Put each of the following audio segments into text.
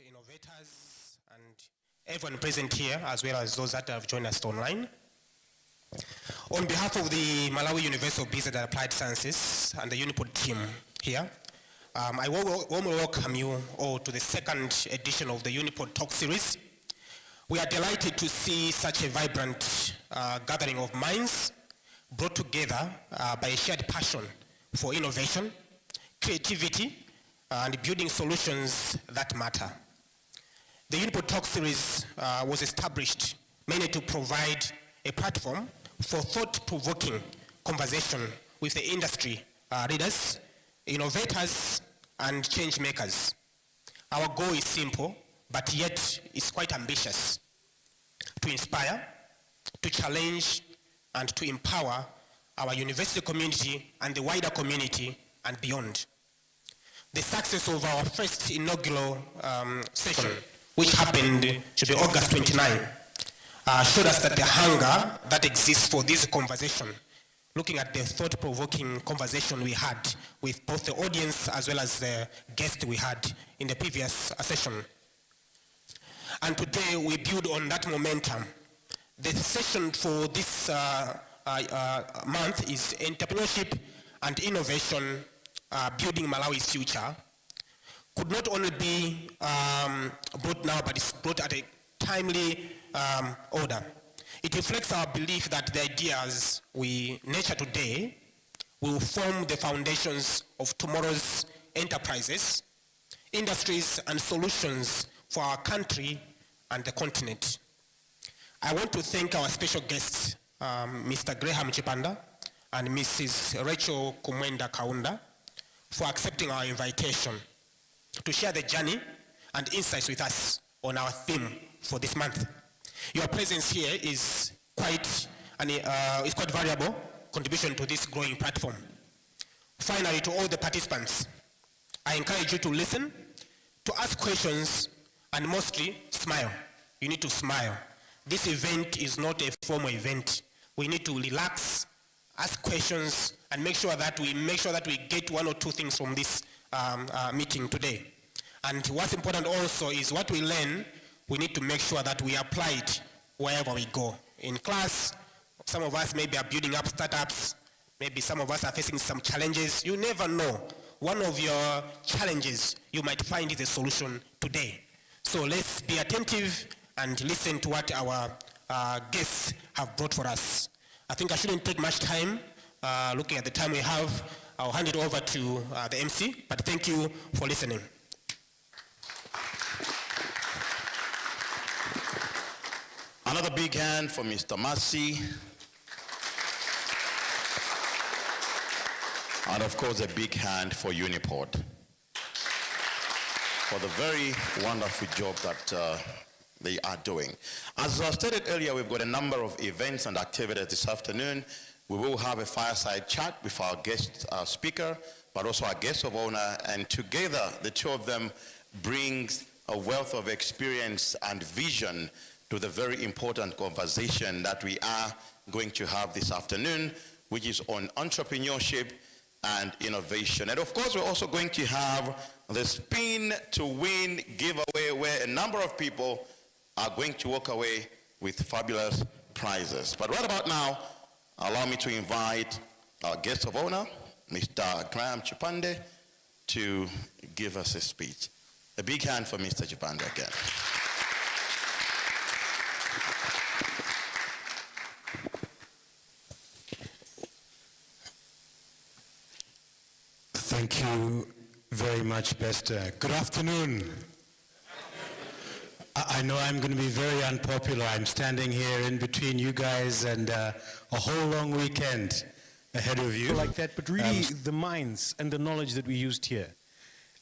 innovators and everyone present here, as well as those that have joined us online. On behalf of the Malawi University of Business and Applied Sciences and the UniPod team here, I warmly welcome you all to the second edition of the UniPod Talk Series. We are delighted to see such a vibrant gathering of minds brought together by a shared passion for innovation, creativity, and building solutions that matter. The UniPod Talk Series was established mainly to provide a platform for thought-provoking conversation with the industry leaders, innovators, and change makers. Our goal is simple, but yet is quite ambitious: to inspire, to challenge, and to empower our university community and the wider community and beyond. The success of our first inaugural session, which happened to be August 29, showed us that the hunger that exists for this conversation, looking at the thought-provoking conversation we had with both the audience as well as the guest we had in the previous session. And today we build on that momentum. The session for this month is Entrepreneurship and Innovation, Building Malawi's Future. Could not only be brought now, but it's brought at a timely order. It reflects our belief that the ideas we nurture today will form the foundations of tomorrow's enterprises, industries, and solutions for our country and the continent. I want to thank our special guests, Mr. Graham Chipande and Mrs. Rachel Kumwenda Kaunda, for accepting our invitation to share the journey and insights with us on our theme for this month. Your presence here is quite valuable contribution to this growing platform. Finally, to all the participants, I encourage you to listen, to ask questions, and mostly smile. You need to smile. This event is not a formal event. We need to relax, ask questions, and make sure that we get one or two things from this meeting today. And what's important also is what we learn, we need to make sure that we apply it wherever we go. In class, some of us maybe are building up startups, maybe some of us are facing some challenges. You never know. One of your challenges, you might find the solution today. So let's be attentive and listen to what our guests have brought for us. I think I shouldn't take much time. Looking at the time we have, I'll hand it over to the MC, but thank you for listening. Another big hand for Mr. Massey. And of course, a big hand for UniPod for the very wonderful job that they are doing. As I stated earlier, we've got a number of events and activities this afternoon. We will have a fireside chat with our guest speaker, but also our guest of honor, and together the two of them brings a wealth of experience and vision to the very important conversation that we are going to have this afternoon, which is on entrepreneurship and innovation. And of course, we're also going to have the Spin to Win giveaway, where a number of people are going to walk away with fabulous prizes. But right about now, allow me to invite our guest of honor, Mr. Graham Chipande, to give us a speech. A big hand for Mr. Chipande again. Thank you very much, Bester. Good afternoon. I know I'm going to be very unpopular. I'm standing here in between you guys and a whole long weekend ahead of you. Like that, but really the minds and the knowledge that we used here.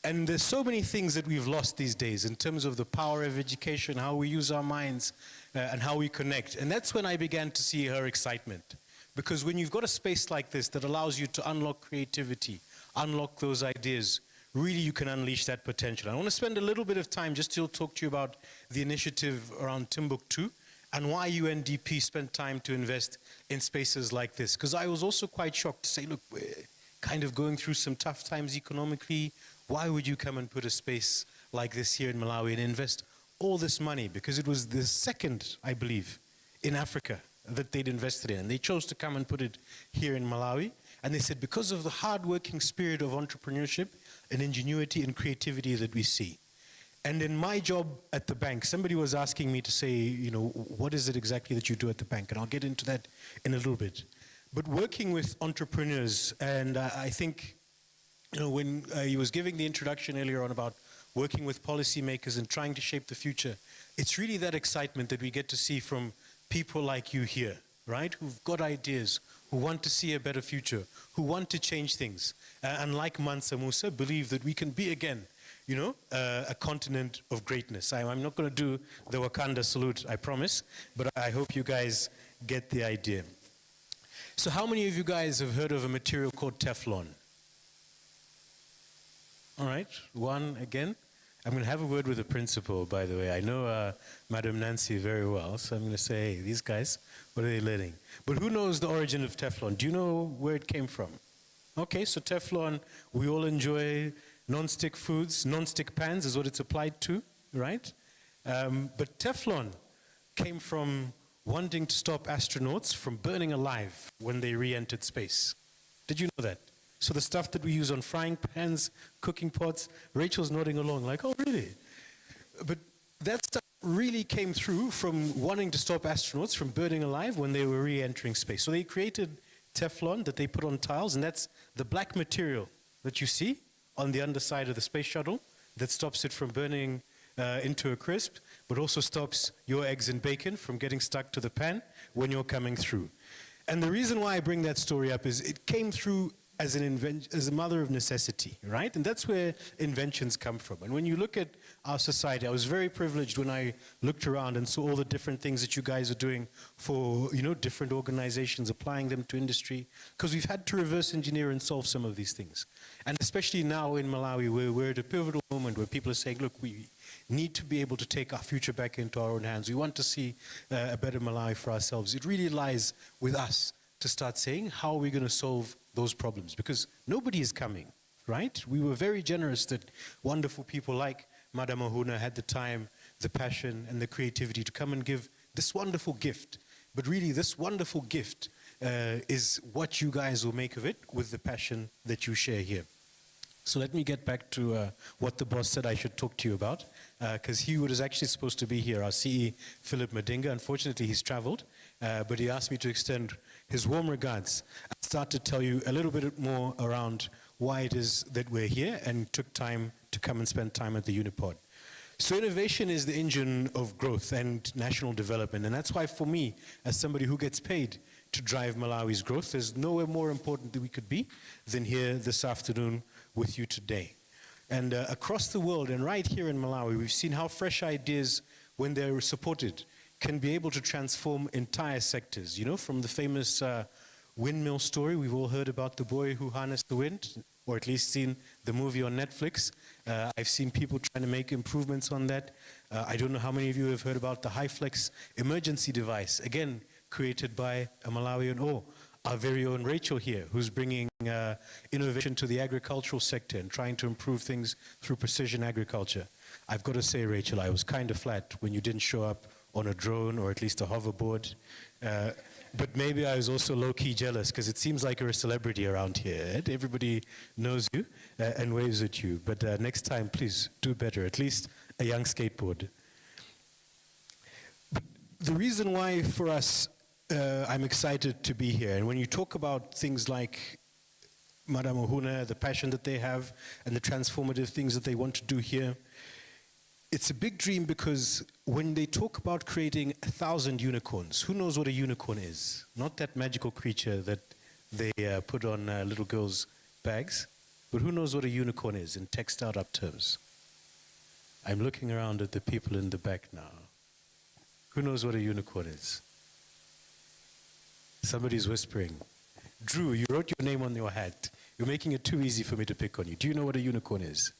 And there's so many things that we've lost these days in terms of the power of education, how we use our minds and how we connect. And that's when I began to see her excitement. Because when you've got a space like this that allows you to unlock creativity, unlock those ideas, really you can unleash that potential. I want to spend a little bit of time just to talk to you about the initiative around Timbuktu and why UNDP spent time to invest in spaces like this. Because I was also quite shocked to say, look, we're kind of going through some tough times economically. Why would you come and put a space like this here in Malawi and invest all this money, because it was the second, I believe, in Africa that they'd invested in. And they chose to come and put it here in Malawi. And they said, because of the hard-working spirit of entrepreneurship and ingenuity and creativity that we see. And in my job at the bank, somebody was asking me to say, you know, what is it exactly that you do at the bank? And I'll get into that in a little bit. But working with entrepreneurs, and I think, you know, when he was giving the introduction earlier on about working with policymakers and trying to shape the future, it's really that excitement that we get to see from people like you here, right? Who've got ideas, who want to see a better future, who want to change things. And like Mansa Musa, believe that we can be again, you know, a continent of greatness. I'm not going to do the Wakanda salute, I promise, but I hope you guys get the idea. So how many of you guys have heard of a material called Teflon? All right, one again. I'm going to have a word with the principal, by the way. I know Madam Nancy very well, so I'm going to say, hey, these guys, what are they learning? But who knows the origin of Teflon? Do you know where it came from? Okay, so Teflon, we all enjoy non-stick foods. Non-stick pans is what it's applied to, right? But Teflon came from wanting to stop astronauts from burning alive when they re-entered space. Did you know that? So the stuff that we use on frying pans, cooking pots, Rachel's nodding along like, oh, really? But that stuff really came through from wanting to stop astronauts from burning alive when they were re-entering space. So they created Teflon that they put on tiles, and that's the black material that you see on the underside of the space shuttle that stops it from burning into a crisp, but also stops your eggs and bacon from getting stuck to the pan when you're coming through. And the reason why I bring that story up is it came through as as a mother of necessity, right? And that's where inventions come from. And when you look at our society, I was very privileged when I looked around and saw all the different things that you guys are doing for, you know, different organizations, applying them to industry, because we've had to reverse engineer and solve some of these things. And especially now in Malawi, where we're at a pivotal moment where people are saying, look, we need to be able to take our future back into our own hands. We want to see a better Malawi for ourselves. It really lies with us to start saying, how are we going to solve those problems? Because nobody is coming, right? We were very generous that wonderful people like Madam Ohuna had the time, the passion, and the creativity to come and give this wonderful gift. But really, this wonderful gift is what you guys will make of it with the passion that you share here. So let me get back to what the boss said I should talk to you about, because he was actually supposed to be here, our CE, Philip Madinga. Unfortunately, he's traveled, but he asked me to extend his warm regards and start to tell you a little bit more around why it is that we're here and took time to come and spend time at the UniPod. So innovation is the engine of growth and national development, and that's why for me, as somebody who gets paid to drive Malawi's growth, there's nowhere more important that we could be than here this afternoon with you today. And across the world and right here in Malawi, we've seen how fresh ideas, when they're supported, can be able to transform entire sectors. You know, from the famous windmill story, we've all heard about the boy who harnessed the wind, or at least seen the movie on Netflix. I've seen people trying to make improvements on that. I don't know how many of you have heard about the HiFlex emergency device, again, created by a Malawian, or our very own Rachel here, who's bringing innovation to the agricultural sector and trying to improve things through precision agriculture. I've got to say, Rachel, I was kind of flat when you didn't show up on a drone or at least a hoverboard. But maybe I was also low-key jealous because it seems like you're a celebrity around here. Right? Everybody knows you and waves at you. But next time, please do better, at least a young skateboard. But the reason why for us I'm excited to be here, and when you talk about things like Madam Ohuna, the passion that they have, and the transformative things that they want to do here, it's a big dream because when they talk about creating 1,000 unicorns, who knows what a unicorn is? Not that magical creature that they put on little girls' bags, but who knows what a unicorn is in tech startup terms? I'm looking around at the people in the back now. Who knows what a unicorn is? Somebody's whispering. Drew, you wrote your name on your hat. You're making it too easy for me to pick on you. Do you know what a unicorn is?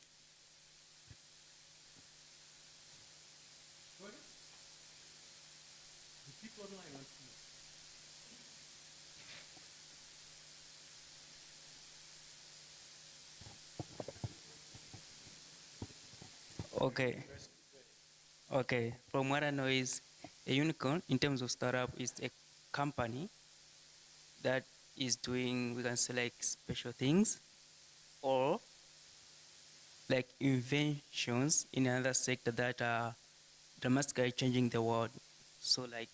Okay. Okay. From what I know is a unicorn in terms of startup is a company that is doing, we can say, like special things or like inventions in another sector that are dramatically changing the world. So like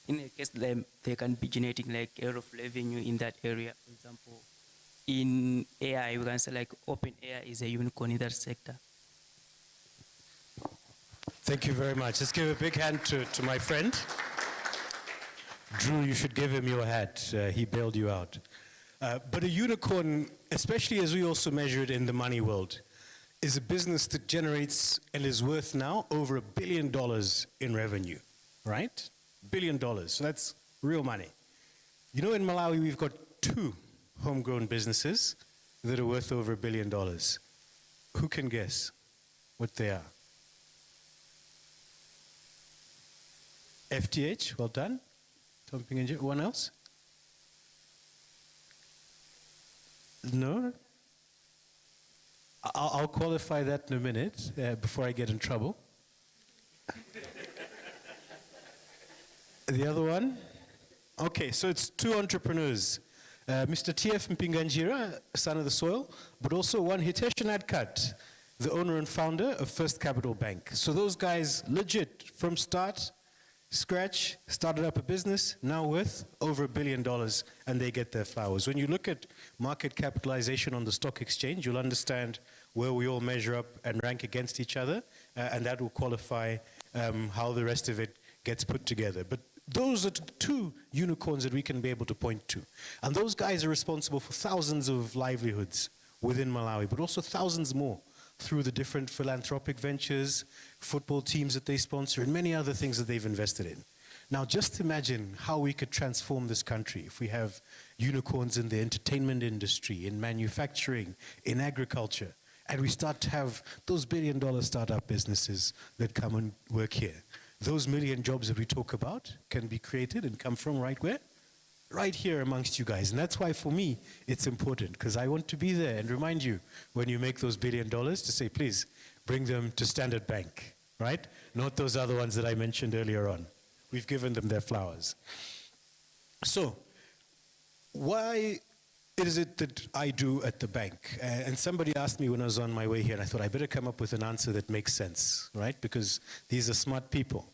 in a case they can be generating like a lot of revenue in that area. For example, in AI, we can say like OpenAI is a unicorn in that sector. Thank you very much. Let's give a big hand to my friend. Drew, you should give him your hat. He bailed you out. But a unicorn, especially as we also measure it in the money world, is a business that generates and is worth now over $1 billion in revenue, right? $1 billion. So that's real money. You know, in Malawi, we've got 2 homegrown businesses that are worth over $1 billion. Who can guess what they are? FTH, well done. One else? No? I'll qualify that in a minute before I get in trouble. The other one? Okay, so it's 2 entrepreneurs. Mr. TF Mpinganjira, son of the soil, but also one Hitesh Nadkat, the owner and founder of First Capital Bank. So those guys, legit, from scratch, started up a business, now worth over $1 billion, and they get their flowers. When you look at market capitalization on the stock exchange, you'll understand where we all measure up and rank against each other, and that will qualify how the rest of it gets put together. But those are 2 unicorns that we can be able to point to. And those guys are responsible for thousands of livelihoods within Malawi, but also thousands more through the different philanthropic ventures, football teams that they sponsor, and many other things that they've invested in. Now, just imagine how we could transform this country if we have unicorns in the entertainment industry, in manufacturing, in agriculture, and we start to have those $1 billion startup businesses that come and work here. Those million jobs that we talk about can be created and come from right where? Right here amongst you guys. And that's why for me it's important, because I want to be there and remind you when you make those $1 billion to say, please bring them to Standard Bank, right? Not those other ones that I mentioned earlier on. We've given them their flowers. So why is it that I do at the bank? And somebody asked me when I was on my way here, and I thought I better come up with an answer that makes sense, right? Because these are smart people.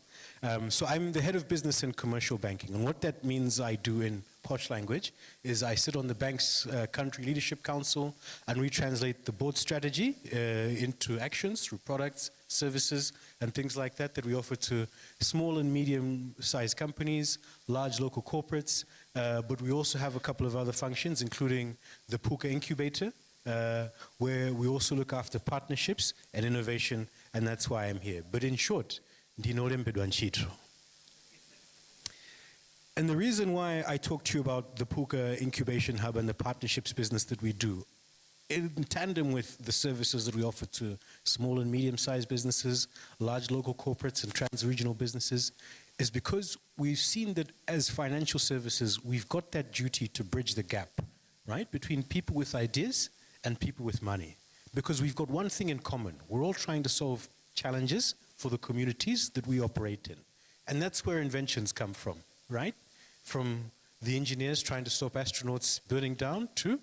So I'm the head of business and commercial banking. And what that means I do in posh language is I sit on the bank's country leadership council, and we translate the board strategy into actions through products, services, and things like that that we offer to small and medium-sized companies, large local corporates. But we also have a couple of other functions, including the Puka Incubator, where we also look after partnerships and innovation, and that's why I'm here. But in short, and the reason why I talk to you about the Puka Incubation Hub and the partnerships business that we do, in tandem with the services that we offer to small and medium-sized businesses, large local corporates and trans-regional businesses, is because we've seen that as financial services, we've got that duty to bridge the gap, right, between people with ideas and people with money. Because we've got one thing in common. We're all trying to solve challenges for the communities that we operate in. And that's where inventions come from, right? From the engineers trying to stop astronauts burning down to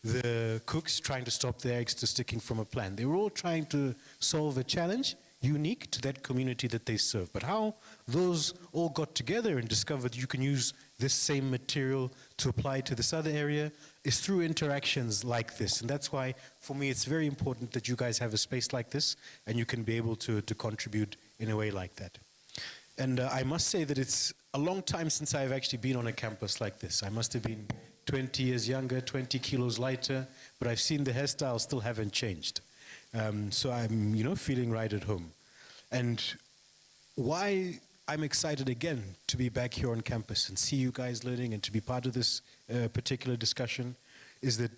the cooks trying to stop their eggs to sticking from a plant. They were all trying to solve a challenge unique to that community that they serve. But how those all got together and discovered you can use this same material to apply to this other area is through interactions like this. And that's why, for me, it's very important that you guys have a space like this and you can be able to contribute in a way like that. And I must say that it's a long time since I've actually been on a campus like this. I must have been 20 years younger, 20 kilos lighter, but I've seen the hairstyles still haven't changed. So I'm, feeling right at home. And why I'm excited again to be back here on campus and see you guys learning and to be part of this particular discussion is that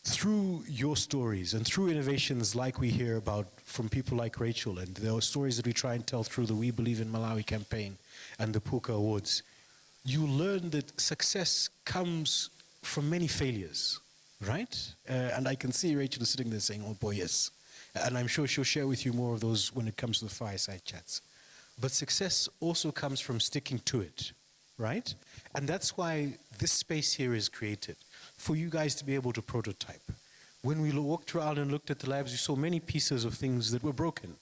through your stories and through innovations like we hear about from people like Rachel and the stories that we try and tell through the We Believe in Malawi campaign and the Puka Awards, you learn that success comes from many failures, right? And I can see Rachel sitting there saying, oh boy, yes. And I'm sure she'll share with you more of those when it comes to the fireside chats. But success also comes from sticking to it, right? And that's why this space here is created, for you guys to be able to prototype. When we walked around and looked at the labs, we saw many pieces of things that were broken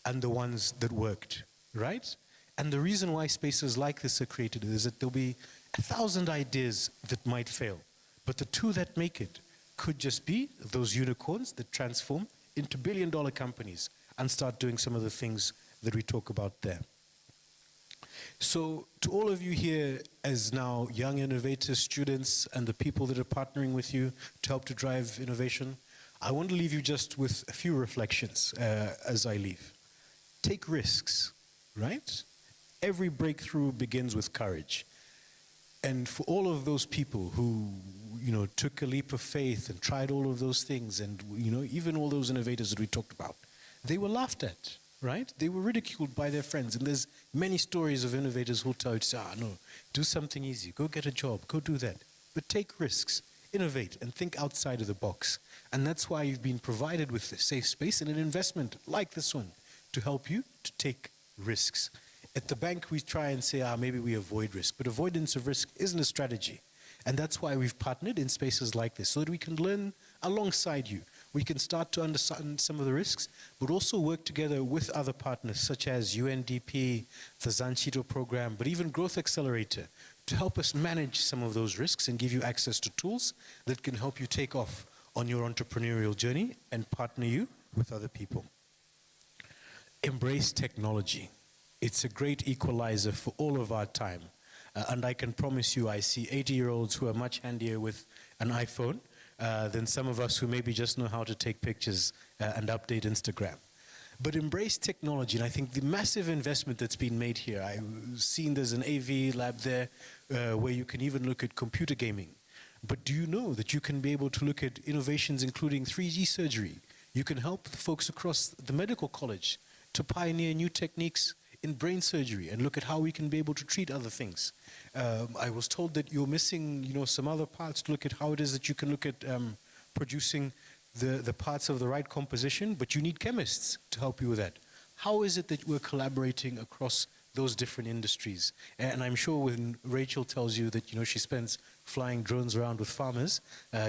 and the ones that worked, right? And the reason why spaces like this are created is that there'll be 1,000 ideas that might fail, but the two that make it could just be those unicorns that transform into billion-dollar companies and start doing some of the things that we talk about there. So to all of you here as now young innovators, students, and the people that are partnering with you to help to drive innovation, I want to leave you just with a few reflections as I leave. Take risks, right? Every breakthrough begins with courage. And for all of those people who, took a leap of faith and tried all of those things, and, even all those innovators that we talked about, they were laughed at, right? They were ridiculed by their friends. And there's many stories of innovators who'll tell you, no, do something easy, go get a job, go do that. But take risks, innovate, and think outside of the box. And that's why you've been provided with a safe space and an investment like this one to help you to take risks. At the bank, we try and say, maybe we avoid risk. But avoidance of risk isn't a strategy. And that's why we've partnered in spaces like this, so that we can learn alongside you. We can start to understand some of the risks, but also work together with other partners, such as UNDP, the Zanchito program, but even Growth Accelerator, to help us manage some of those risks and give you access to tools that can help you take off on your entrepreneurial journey and partner you with other people. Embrace technology. It's a great equalizer for all of our time. And I can promise you, I see 80-year-olds who are much handier with an iPhone than some of us who maybe just know how to take pictures and update Instagram. But embrace technology, and I think the massive investment that's been made here, I've seen there's an AV lab there where you can even look at computer gaming. But do you know that you can be able to look at innovations including 3D surgery? You can help the folks across the medical college to pioneer new techniques in brain surgery and look at how we can be able to treat other things. I was told that you're missing, some other parts to look at how it is that you can look at producing the parts of the right composition, but you need chemists to help you with that. How is it that we're collaborating across those different industries? And I'm sure when Rachel tells you that, she spends flying drones around with farmers,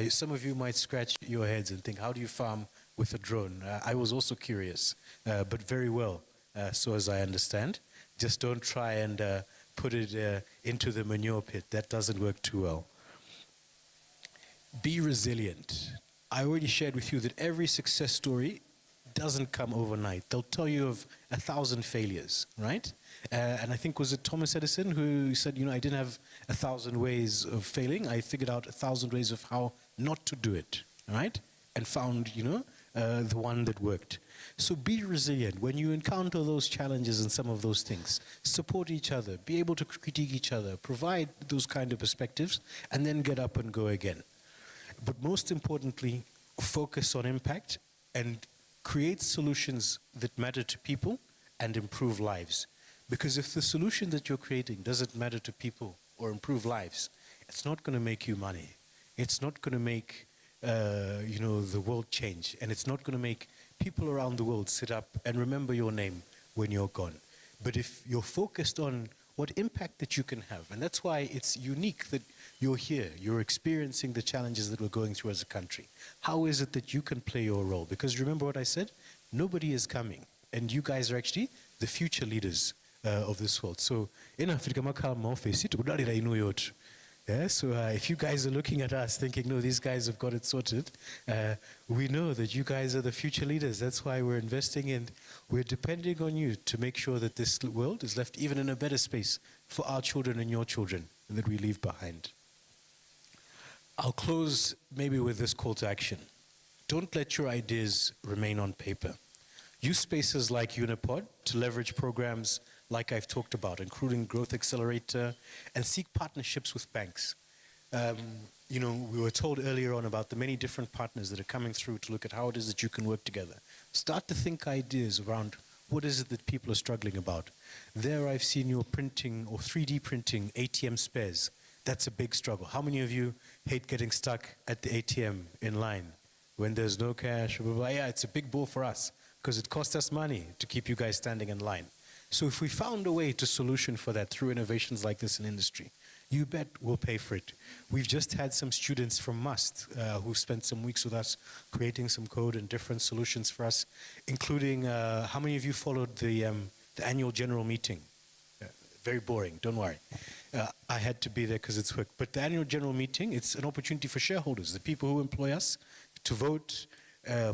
some of you might scratch your heads and think, how do you farm with a drone? I was also curious, but very well, so as I understand. Just don't try and put it into the manure pit. That doesn't work too well. Be resilient. I already shared with you that every success story doesn't come overnight. They'll tell you of 1,000 failures, right? And I think, was it Thomas Edison who said, I didn't have 1,000 ways of failing. I figured out 1,000 ways of how not to do it, right? And found, the one that worked. So be resilient. When you encounter those challenges and some of those things, support each other, be able to critique each other, provide those kind of perspectives, and then get up and go again. But most importantly, focus on impact and create solutions that matter to people and improve lives. Because if the solution that you're creating doesn't matter to people or improve lives, it's not going to make you money. It's not going to make the world change, and it's not going to make people around the world sit up and remember your name when you're gone. But if you're focused on what impact that you can have, and that's why it's unique that you're here, you're experiencing the challenges that we're going through as a country. How is it that you can play your role? Because remember what I said, nobody is coming, and you guys are actually the future leaders of this world. So in Africa, yeah, so if you guys are looking at us thinking, no, these guys have got it sorted, we know that you guys are the future leaders. That's why we're investing in, we're depending on you to make sure that this world is left even in a better space for our children and your children that we leave behind. I'll close maybe with this call to action. Don't let your ideas remain on paper. Use spaces like UniPod to leverage programs like I've talked about, including Growth Accelerator, and seek partnerships with banks. We were told earlier on about the many different partners that are coming through to look at how it is that you can work together. Start to think ideas around what is it that people are struggling about. There I've seen you printing or 3D printing ATM spares. That's a big struggle. How many of you hate getting stuck at the ATM in line? when there's no cash, blah, blah, blah. Yeah, it's a big ball for us because it costs us money to keep you guys standing in line. So if we found a way to solution for that through innovations like this in industry, you bet we'll pay for it. We've just had some students from MUST who spent some weeks with us creating some code and different solutions for us, including, how many of you followed the annual general meeting? Very boring, don't worry. I had to be there because it's work. But the annual general meeting, it's an opportunity for shareholders, the people who employ us, to vote,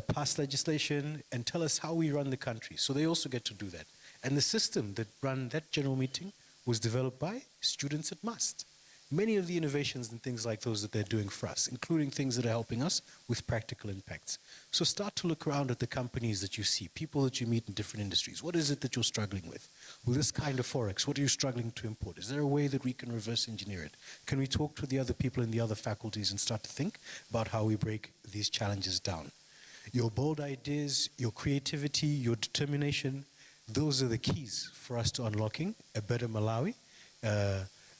pass legislation, and tell us how we run the country. So they also get to do that. And the system that ran that general meeting was developed by students at MUST. Many of the innovations and things like those that they're doing for us, including things that are helping us with practical impacts. So start to look around at the companies that you see, people that you meet in different industries. What is it that you're struggling with? With this kind of Forex, what are you struggling to import? Is there a way that we can reverse engineer it? Can we talk to the other people in the other faculties and start to think about how we break these challenges down? Your bold ideas, your creativity, your determination, those are the keys for us to unlocking a better Malawi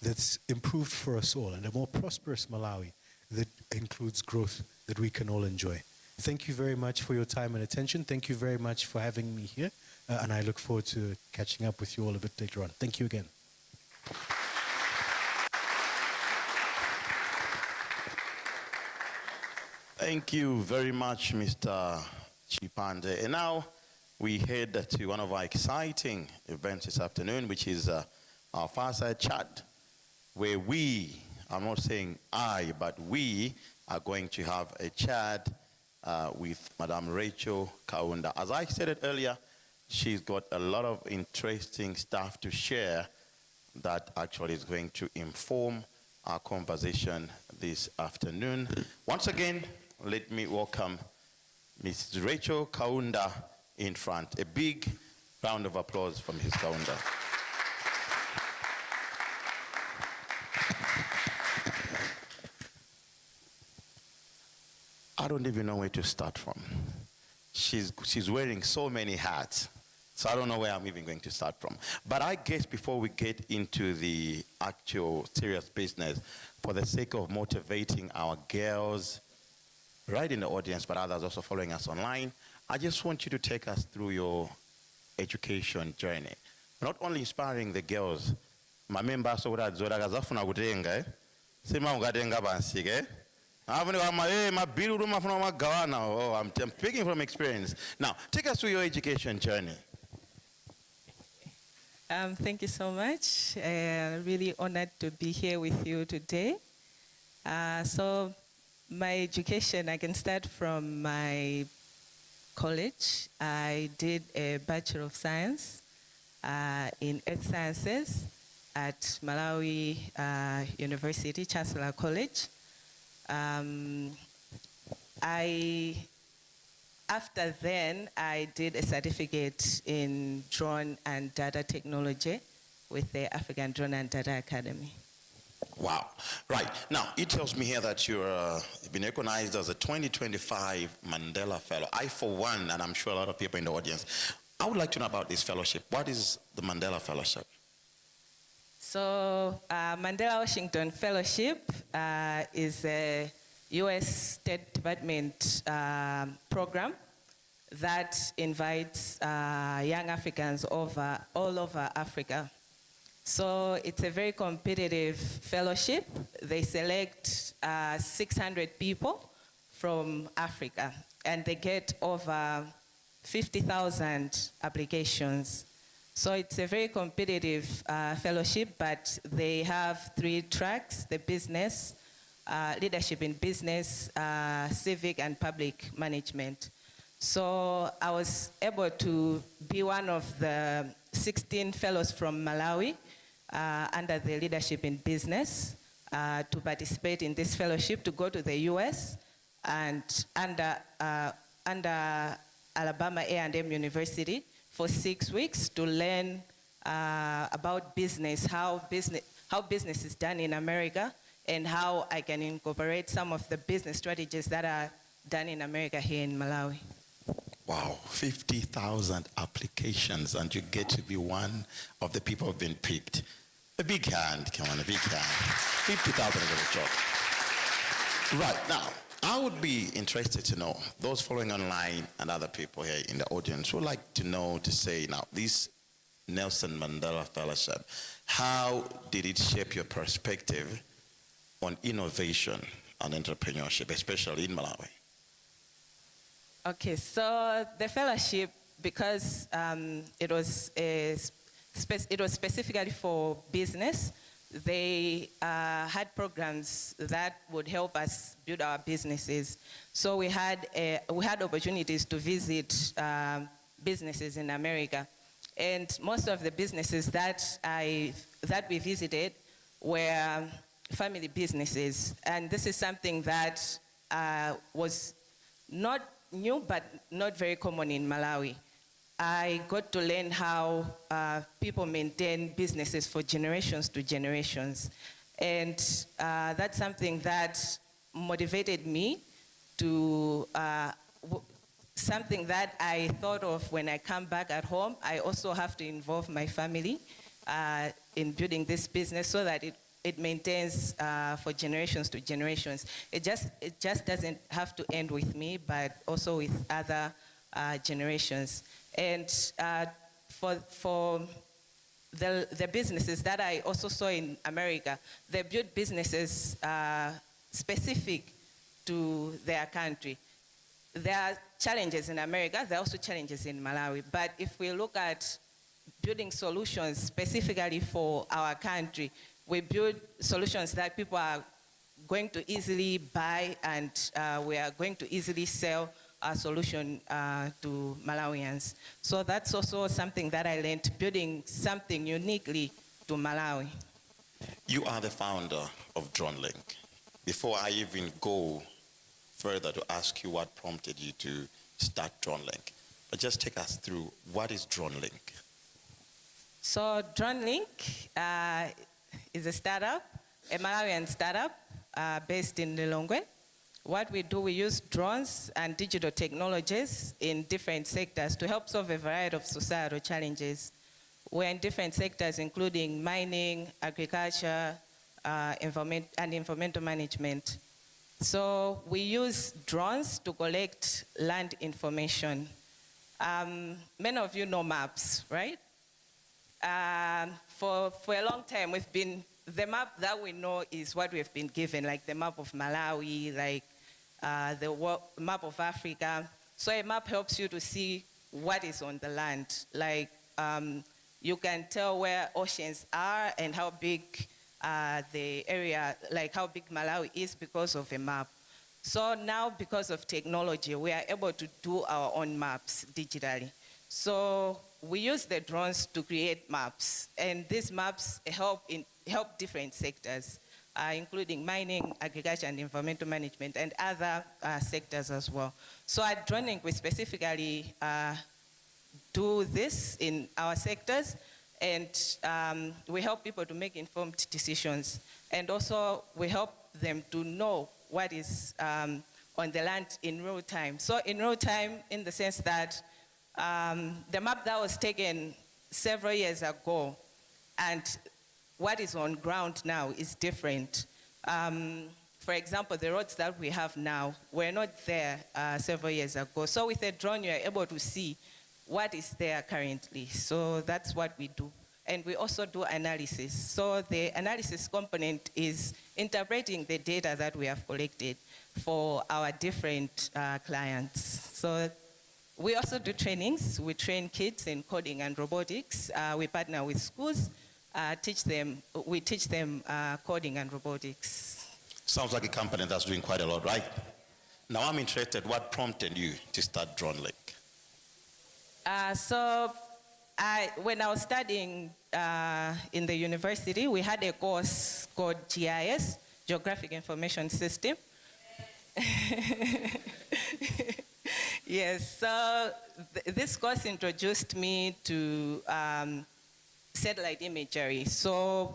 that's improved for us all, and a more prosperous Malawi that includes growth that we can all enjoy. Thank you very much for your time and attention. Thank you very much for having me here, and I look forward to catching up with you all a bit later on. Thank you again. Thank you very much, Mr. Chipande. And now we head to one of our exciting events this afternoon, which is our fireside chat, where we, I'm not saying I, but we are going to have a chat with Madam Rachel Kaunda. As I said earlier, she's got a lot of interesting stuff to share that actually is going to inform our conversation this afternoon. Once again, let me welcome Mrs. Rachel Kaunda in front. A big round of applause for Mrs. Kaunda. I don't even know where to start from. She's wearing so many hats, so I don't know where I'm even going to start from. But I guess before we get into the actual serious business, for the sake of motivating our girls right in the audience, but others also following us online, I just want you to take us through your education journey. Not only inspiring the girls, my members so that zafuna kutenga, sema ungatenga bansike. I'm speaking from experience. Now, take us through your education journey. Thank you so much. Really honored to be here with you today. So my education, I can start from my college. I did a Bachelor of Science in Earth Sciences at Malawi University, Chancellor College. After then, I did a certificate in drone and data technology with the African Drone and Data Academy. Wow. Right. Now, it tells me here that you've been recognized as a 2025 Mandela Fellow. I, for one, and I'm sure a lot of people in the audience, I would like to know about this fellowship. What is the Mandela Fellowship? So, Mandela Washington Fellowship is a U.S. State Department program that invites young Africans all over Africa. So it's a very competitive fellowship. They select 600 people from Africa, and they get over 50,000 applications. So it's a very competitive fellowship, but they have 3 tracks: the business, leadership in business, civic and public management. So I was able to be one of the 16 fellows from Malawi under the leadership in business to participate in this fellowship, to go to the US and under Alabama A&M University for 6 weeks to learn about business, how business is done in America, and how I can incorporate some of the business strategies that are done in America here in Malawi. Wow, 50,000 applications, and you get to be one of the people who've been picked. A big hand, come on, a big hand. 50,000 is a job. Right, now, I would be interested to know, those following online and other people here in the audience would like to know, to say now, this Nelson Mandela Fellowship, how did it shape your perspective on innovation and entrepreneurship, especially in Malawi? Okay, so the fellowship, because it was specifically for business, they had programs that would help us build our businesses. So we had opportunities to visit businesses in America, and most of the businesses that we visited were family businesses, and this is something that was not new but not very common in Malawi. I got to learn how people maintain businesses for generations to generations. And that's something that motivated me to, something that I thought of when I come back at home. I also have to involve my family in building this business so that it maintains for generations to generations. It just doesn't have to end with me, but also with other generations. And for the businesses that I also saw in America, they built businesses specific to their country. There are challenges in America, there are also challenges in Malawi. But if we look at building solutions specifically for our country, we build solutions that people are going to easily buy, and we are going to easily sell a solution to Malawians. So that's also something that I learned, building something uniquely to Malawi. You are the founder of DroneLink. Before I even go further to ask you what prompted you to start DroneLink, but just take us through, what is DroneLink? So DroneLink is a startup, a Malawian startup based in Lilongwe. What we do, we use drones and digital technologies in different sectors to help solve a variety of societal challenges. We're in different sectors, including mining, agriculture, environmental management. So we use drones to collect land information. Many of you know maps, right? For a long time, the map that we know is what we've been given, like the map of Malawi, like the map of Africa. So a map helps you to see what is on the land. Like you can tell where oceans are and how big the area, like how big Malawi is because of a map. So now, because of technology, we are able to do our own maps digitally. So we use the drones to create maps, and these maps help different sectors, including mining, agriculture, and environmental management, and other sectors as well. So at DroneLink, we specifically do this in our sectors, and we help people to make informed decisions, and also we help them to know what is on the land in real time. So in real time, in the sense that the map that was taken several years ago and what is on ground now is different. For example, the roads that we have now were not there several years ago. So with a drone, you're able to see what is there currently. So that's what we do. And we also do analysis. So the analysis component is interpreting the data that we have collected for our different clients. So we also do trainings. We train kids in coding and robotics. We partner with schools, we teach them coding and robotics. Sounds like a company that's doing quite a lot, right? Now I'm interested, what prompted you to start DroneLink? When I was studying in the university, we had a course called GIS, Geographic Information System. Yes, so this course introduced me to satellite imagery. So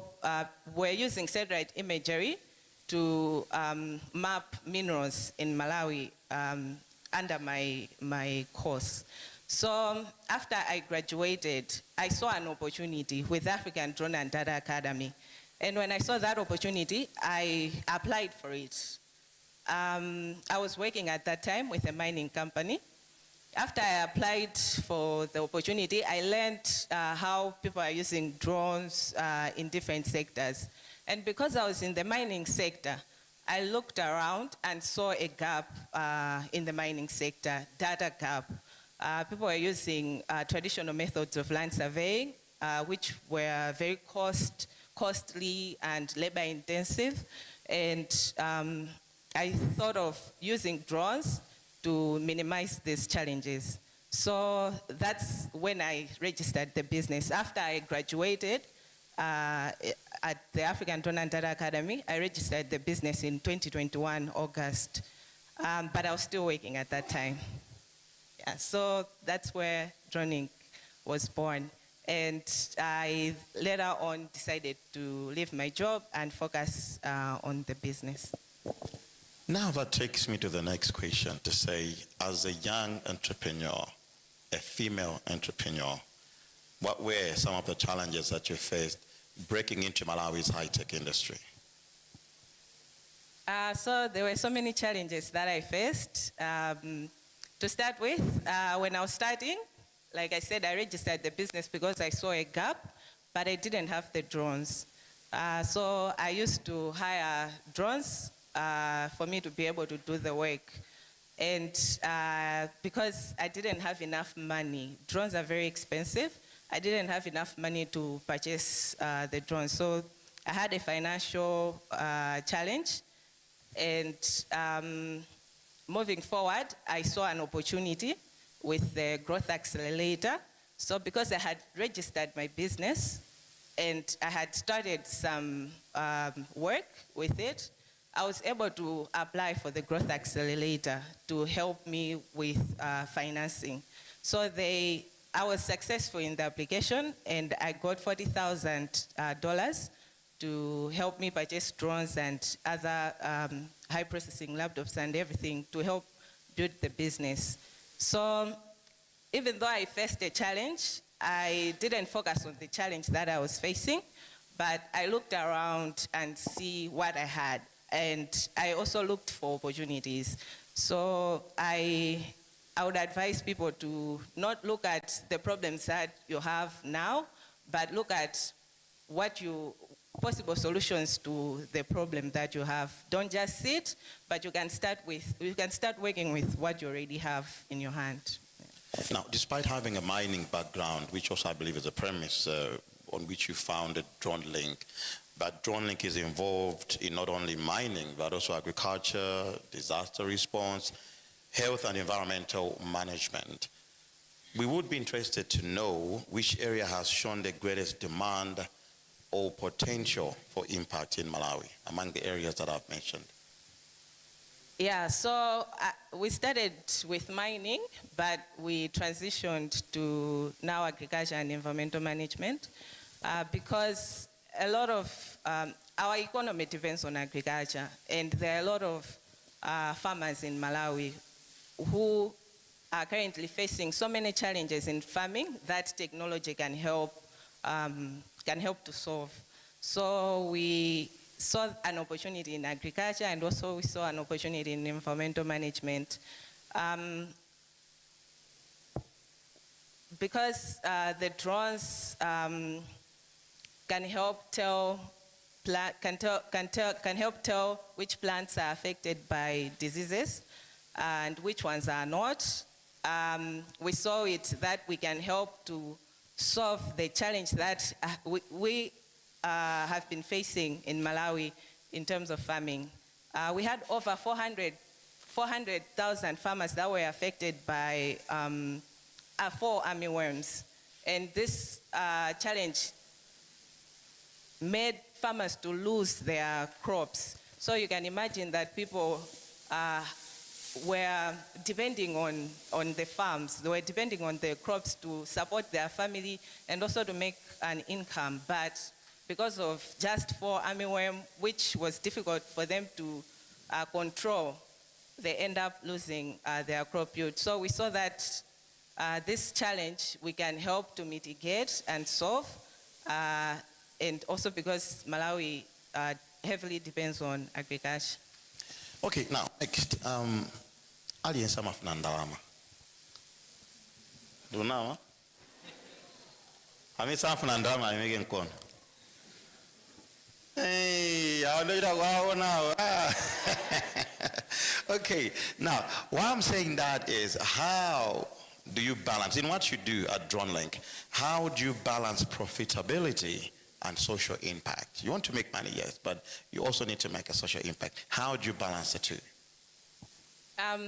we're using satellite imagery to map minerals in Malawi under my course. So after I graduated, I saw an opportunity with African Drone and Data Academy. And when I saw that opportunity, I applied for it. I was working at that time with a mining company. After I applied for the opportunity, I learned how people are using drones in different sectors. And because I was in the mining sector, I looked around and saw a gap in the mining sector, data gap. People were using traditional methods of land surveying, which were very costly and labor intensive. And I thought of using drones to minimize these challenges. So that's when I registered the business. After I graduated at the African Drone and Data Academy, I registered the business in 2021, August. But I was still working at that time. Yeah, so that's where Droning was born. And I later on decided to leave my job and focus on the business. Now that takes me to the next question to say, as a young entrepreneur, a female entrepreneur, what were some of the challenges that you faced breaking into Malawi's high-tech industry? So there were so many challenges that I faced. To start with, when I was starting, like I said, I registered the business because I saw a gap, but I didn't have the drones. So I used to hire drones for me to be able to do the work. And because I didn't have enough money, drones are very expensive, I didn't have enough money to purchase the drones. So I had a financial challenge. And moving forward, I saw an opportunity with the Growth Accelerator. So because I had registered my business and I had started some work with it, I was able to apply for the Growth Accelerator to help me with financing. So I was successful in the application, and I got $40,000 to help me purchase drones and other high processing laptops and everything to help build the business. So even though I faced a challenge, I didn't focus on the challenge that I was facing, but I looked around and see what I had. And I also looked for opportunities. So I would advise people to not look at the problems that you have now, but look at possible solutions to the problem that you have. Don't just sit, but you can start working with what you already have in your hand. Now, despite having a mining background, which also I believe is a premise on which you founded DroneLink, but DroneLink is involved in not only mining, but also agriculture, disaster response, health and environmental management. We would be interested to know which area has shown the greatest demand or potential for impact in Malawi among the areas that I've mentioned. Yeah, so we started with mining, but we transitioned to now agriculture and environmental management because a lot of our economy depends on agriculture, and there are a lot of farmers in Malawi who are currently facing so many challenges in farming that technology can help to solve. So we saw an opportunity in agriculture, and also we saw an opportunity in environmental management. Because the drones can help tell which plants are affected by diseases and which ones are not. We saw it that we can help to solve the challenge that we have been facing in Malawi in terms of farming. We had over 400,000 farmers that were affected by 4 armyworms. And this challenge made farmers to lose their crops. So you can imagine that people were depending on the farms. They were depending on the crops to support their family and also to make an income. But because of just 4 armyworm, which was difficult for them to control, they end up losing their crop yield. So we saw that this challenge we can help to mitigate and solve, and also because Malawi heavily depends on agriculture. Okay, now, next. Alien sama Fnandalama. Do now? I mean, some Fnandalama, I'm making con. Hey, I know that wow now. Okay, now, what I'm saying that is, how do you balance, in what you do at DroneLink, how do you balance profitability and social impact? You want to make money, yes, but you also need to make a social impact. How do you balance the two?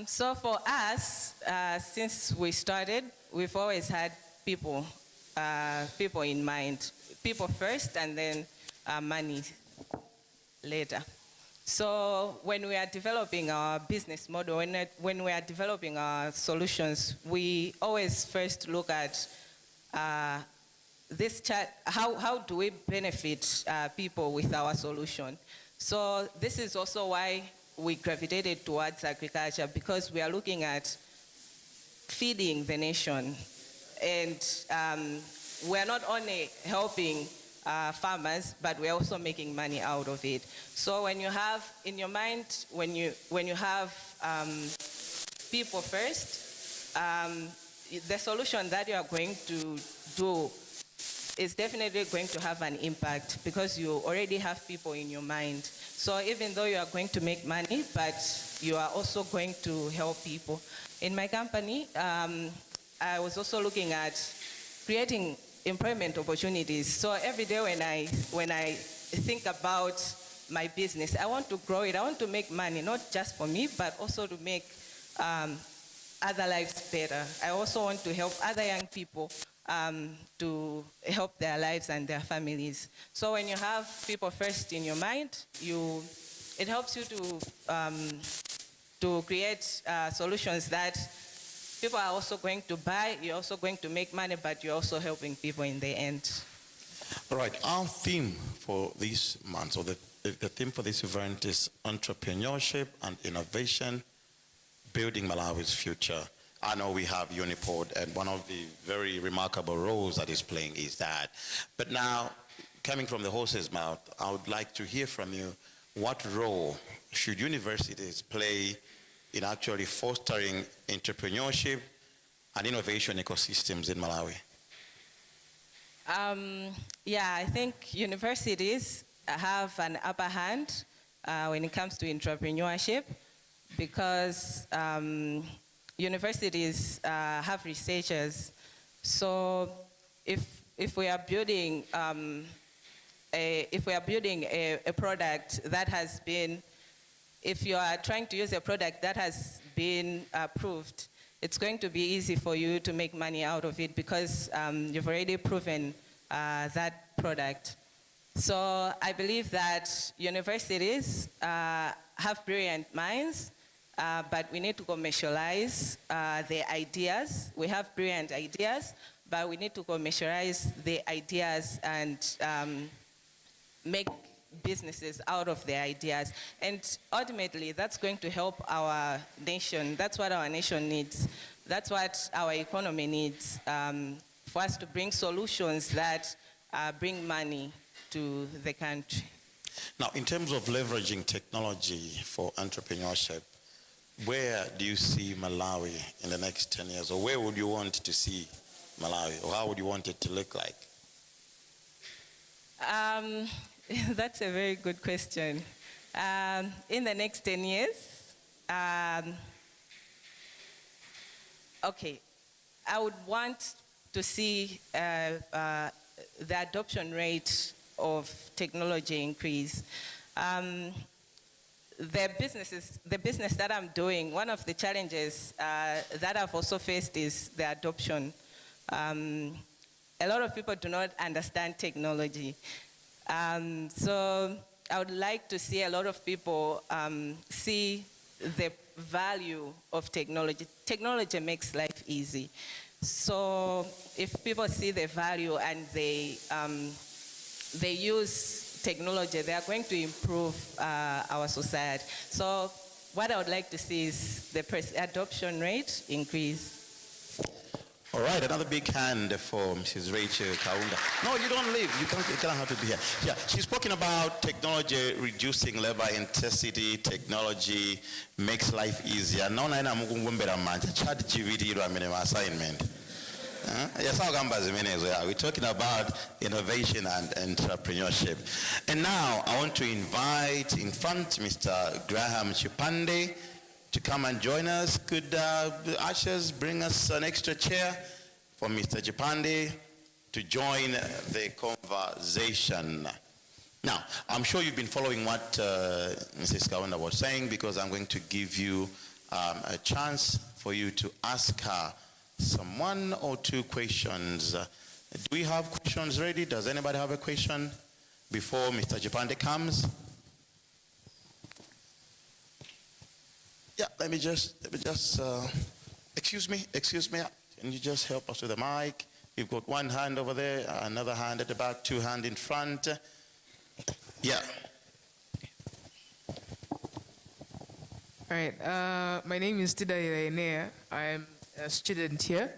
So for us, since we started, we've always had people in mind. People first and then money later. So when we are developing our business model, when we are developing our solutions, we always first look at how do we benefit people with our solution. So this is also why we gravitated towards agriculture, because we are looking at feeding the nation. And we are not only helping farmers, but we're also making money out of it. So when you have in your mind, when you have people first, the solution that you are going to do is definitely going to have an impact, because you already have people in your mind. So even though you are going to make money, but you are also going to help people. In my company, I was also looking at creating employment opportunities. So every day when I think about my business, I want to grow it. I want to make money, not just for me, but also to make other lives better. I also want to help other young people to help their lives and their families. So when you have people first in your mind, it helps you to create solutions that people are also going to buy. You're also going to make money, but you're also helping people in the end. All right, our theme for this month, or the theme for this event is Entrepreneurship and Innovation, Building Malawi's Future. I know we have UniPod, and one of the very remarkable roles that it's playing is that. But now, coming from the horse's mouth, I would like to hear from you, what role should universities play in actually fostering entrepreneurship and innovation ecosystems in Malawi? Yeah, I think universities have an upper hand when it comes to entrepreneurship, because universities have researchers. So if we are building a product that has been, if you are trying to use a product that has been approved, it's going to be easy for you to make money out of it, because you've already proven that product. So I believe that universities have brilliant minds, but we need to commercialize their ideas. We have brilliant ideas, but we need to commercialize the ideas and make businesses out of their ideas. And ultimately, that's going to help our nation. That's what our nation needs. That's what our economy needs, for us to bring solutions that bring money to the country. Now, in terms of leveraging technology for entrepreneurship, where do you see Malawi in the next 10 years? Or where would you want to see Malawi? Or how would you want it to look like? That's a very good question. In the next 10 years, okay, I would want to see the adoption rate of technology increase. The business that I'm doing, one of the challenges that I've also faced is the adoption. A lot of people do not understand technology. So I would like to see a lot of people see the value of technology. Technology makes life easy. So if people see the value and they use technology, they are going to improve our society. So what I would like to see is the adoption rate increase. All right, another big hand for Mrs. Rachel Kaunda. No, you don't leave. You can't have to be here. Yeah, she's talking about technology reducing labor intensity. Technology makes life easier. No, naina mukungumbera manja. Chat GPT ro amene assignment. Yes, we're talking about innovation and entrepreneurship. And now I want to invite in front Mr. Graham Chipande to come and join us. Could ushers bring us an extra chair for Mr. Chipande to join the conversation. Now, I'm sure you've been following what Mrs. Kaunda was saying, because I'm going to give you a chance for you to ask her some 1 or 2 questions. Do we have questions ready? Does anybody have a question before Mr. Chipande comes? Yeah, let me just, excuse me, can you just help us with the mic? You've got 1 hand over there, another hand at the back, 2 hands in front. Yeah. All right, my name is Tida Iraenea. I'm a student here.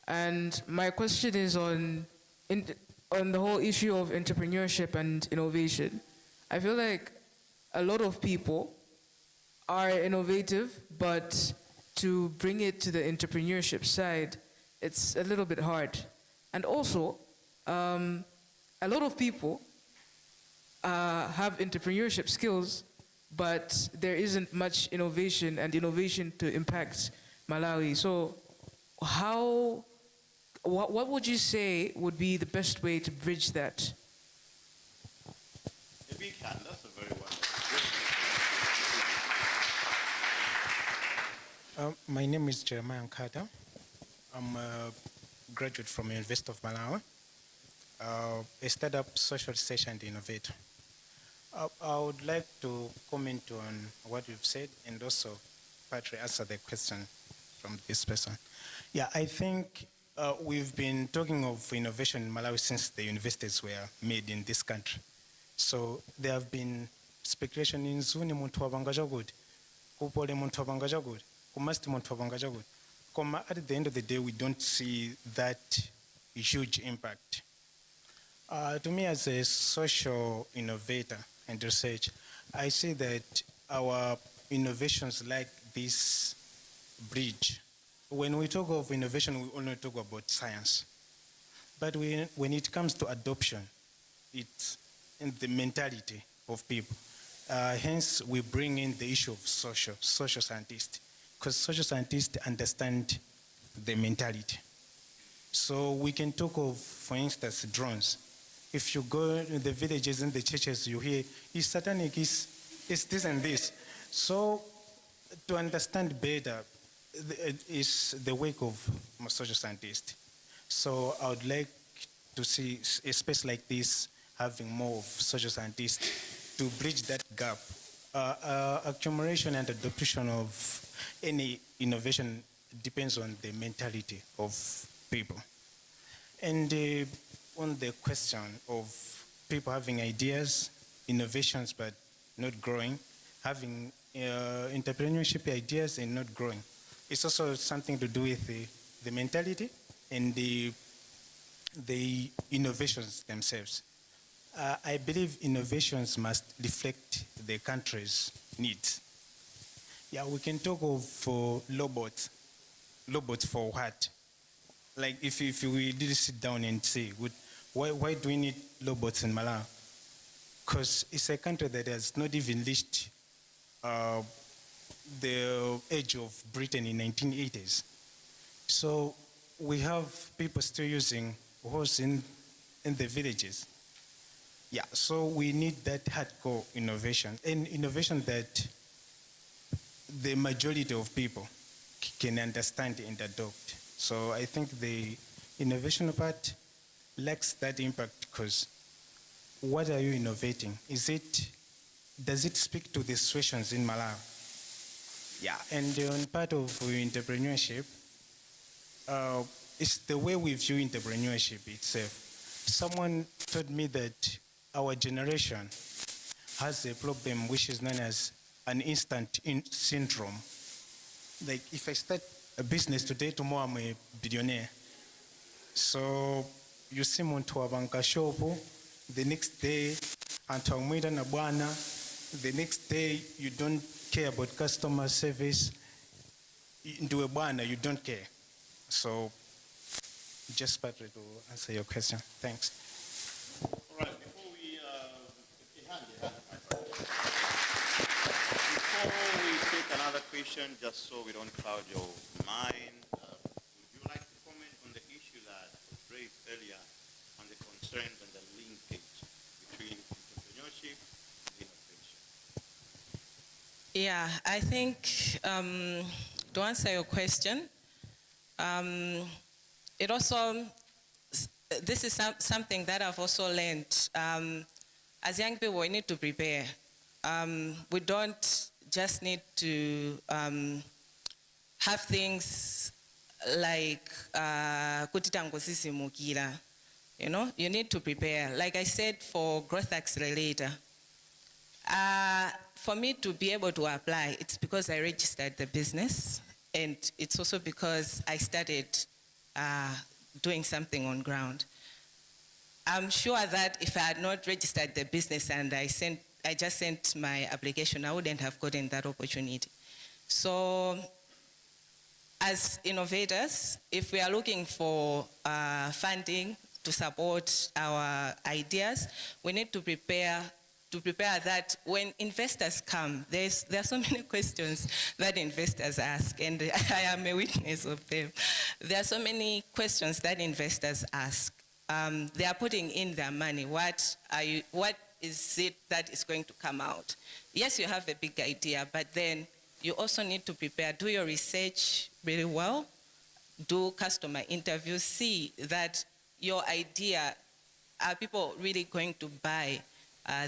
And my question is on the whole issue of entrepreneurship and innovation. I feel like a lot of people are innovative, but to bring it to the entrepreneurship side, it's a little bit hard. And also, a lot of people have entrepreneurship skills, but there isn't much innovation to impact Malawi. So what would you say would be the best way to bridge that? A big hand, that's a very wonderful. My name is Jeremiah Nkata. I'm a graduate from University of Malawi, a startup social research and innovator. I would like to comment on what you've said and also partly answer the question from this person. Yeah, I think we've been talking of innovation in Malawi since the universities were made in this country. So there have been speculation in Zuni muntu wabanga good, kupole muntu wabanga good, kumasti muntu wabanga good. At the end of the day, we don't see that huge impact. To me, as a social innovator and research, I see that our innovations like this bridge. When we talk of innovation, we only talk about science. But when it comes to adoption, it's in the mentality of people. Hence, we bring in the issue of social scientists, because social scientists understand the mentality. So we can talk of, for instance, drones. If you go in the villages and the churches, you hear, it's satanic, it's this and this. So to understand better is the work of social scientists. So I would like to see a space like this having more of social scientists to bridge that gap. Accumulation and adoption of any innovation depends on the mentality of people. And on the question of people having ideas, innovations, but not growing, having entrepreneurship ideas and not growing, it's also something to do with the mentality and the innovations themselves. I believe innovations must reflect the country's needs. Yeah, we can talk of robots. Robots for what? Like if we did sit down and say, why do we need robots in Malawi? Because it's a country that has not even reached the age of Britain in 1980s. So we have people still using horse in the villages. Yeah, so we need that hardcore innovation, and innovation that the majority of people can understand and adopt. So I think the innovation part lacks that impact, because what are you innovating? Does it speak to the situations in Malawi? Yeah, and on part of entrepreneurship, it's the way we view entrepreneurship itself. Someone told me that our generation has a problem which is known as an instant syndrome. Like if I start a business today, tomorrow I'm a billionaire. So you see muntu wabanka shopu, the next day antawumwida na bwana, the next day you don't care about customer service. Into a bwana, you don't care. So just partly to answer your question. Thanks. All right, before we take another question, just so we don't cloud your mind, would you like to comment on the issue that was raised earlier on the concerns and the linkage between entrepreneurship and innovation? Yeah, I think to answer your question, it also, this is something that I've also learned. As young people, we need to prepare. We don't just need to have things like you know, you need to prepare. Like I said, for growth accelerator, for me to be able to apply, it's because I registered the business, and it's also because I started doing something on ground. I'm sure that if I had not registered the business and I just sent my application, I wouldn't have gotten that opportunity. So as innovators, if we are looking for funding to support our ideas, we need to prepare that when investors come, there are so many questions that investors ask, and I am a witness of them. There are so many questions that investors ask. They are putting in their money. What is it that is going to come out? Yes, you have a big idea, but then you also need to prepare. Do your research really well. Do customer interviews. See that your idea, are people really going to buy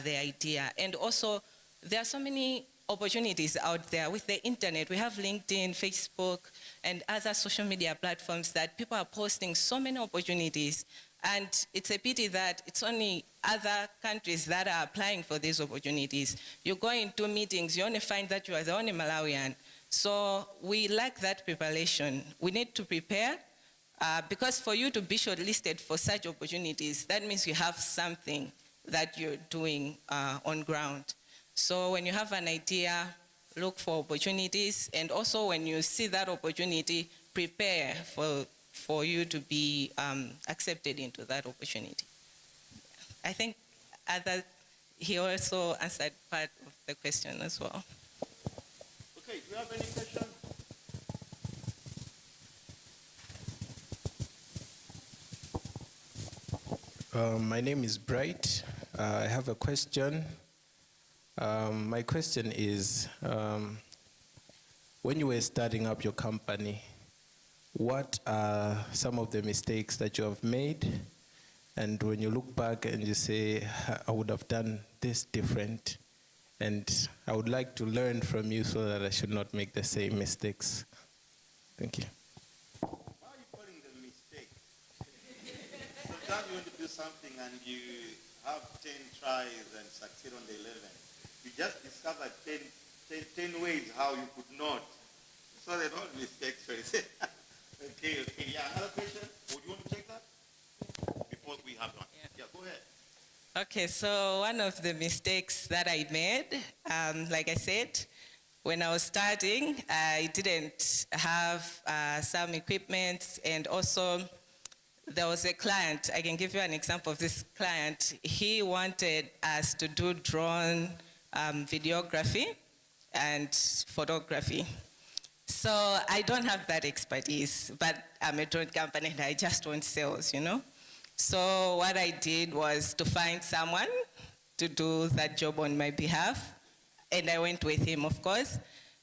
the idea? And also, there are so many opportunities out there with the internet. We have LinkedIn, Facebook, and other social media platforms that people are posting so many opportunities. And it's a pity that it's only other countries that are applying for these opportunities. You go into meetings, you only find that you are the only Malawian. So we lack that preparation. We need to prepare, because for you to be shortlisted for such opportunities, that means you have something that you're doing on ground. So when you have an idea, look for opportunities, and also when you see that opportunity, prepare for you to be accepted into that opportunity. I think he also answered part of the question as well. Okay, do you have any questions? My name is Bright. I have a question. My question is, when you were starting up your company, what are some of the mistakes that you have made? And when you look back and you say, I would have done this different, and I would like to learn from you so that I should not make the same mistakes. Thank you. Why are you calling them mistakes? Sometimes you want to do something and you have 10 tries and succeed on the 11th. You just discovered 10 ways how you could not. So they're not mistakes. Okay, yeah, another question? Would you want to take that? Before we have one. Yeah, go ahead. Okay, so one of the mistakes that I made, like I said, when I was starting, I didn't have some equipment, and also there was a client. I can give you an example of this client. He wanted us to do drone videography and photography. So I don't have that expertise, but I'm a drone company and I just want sales, you know? So what I did was to find someone to do that job on my behalf, and I went with him, of course.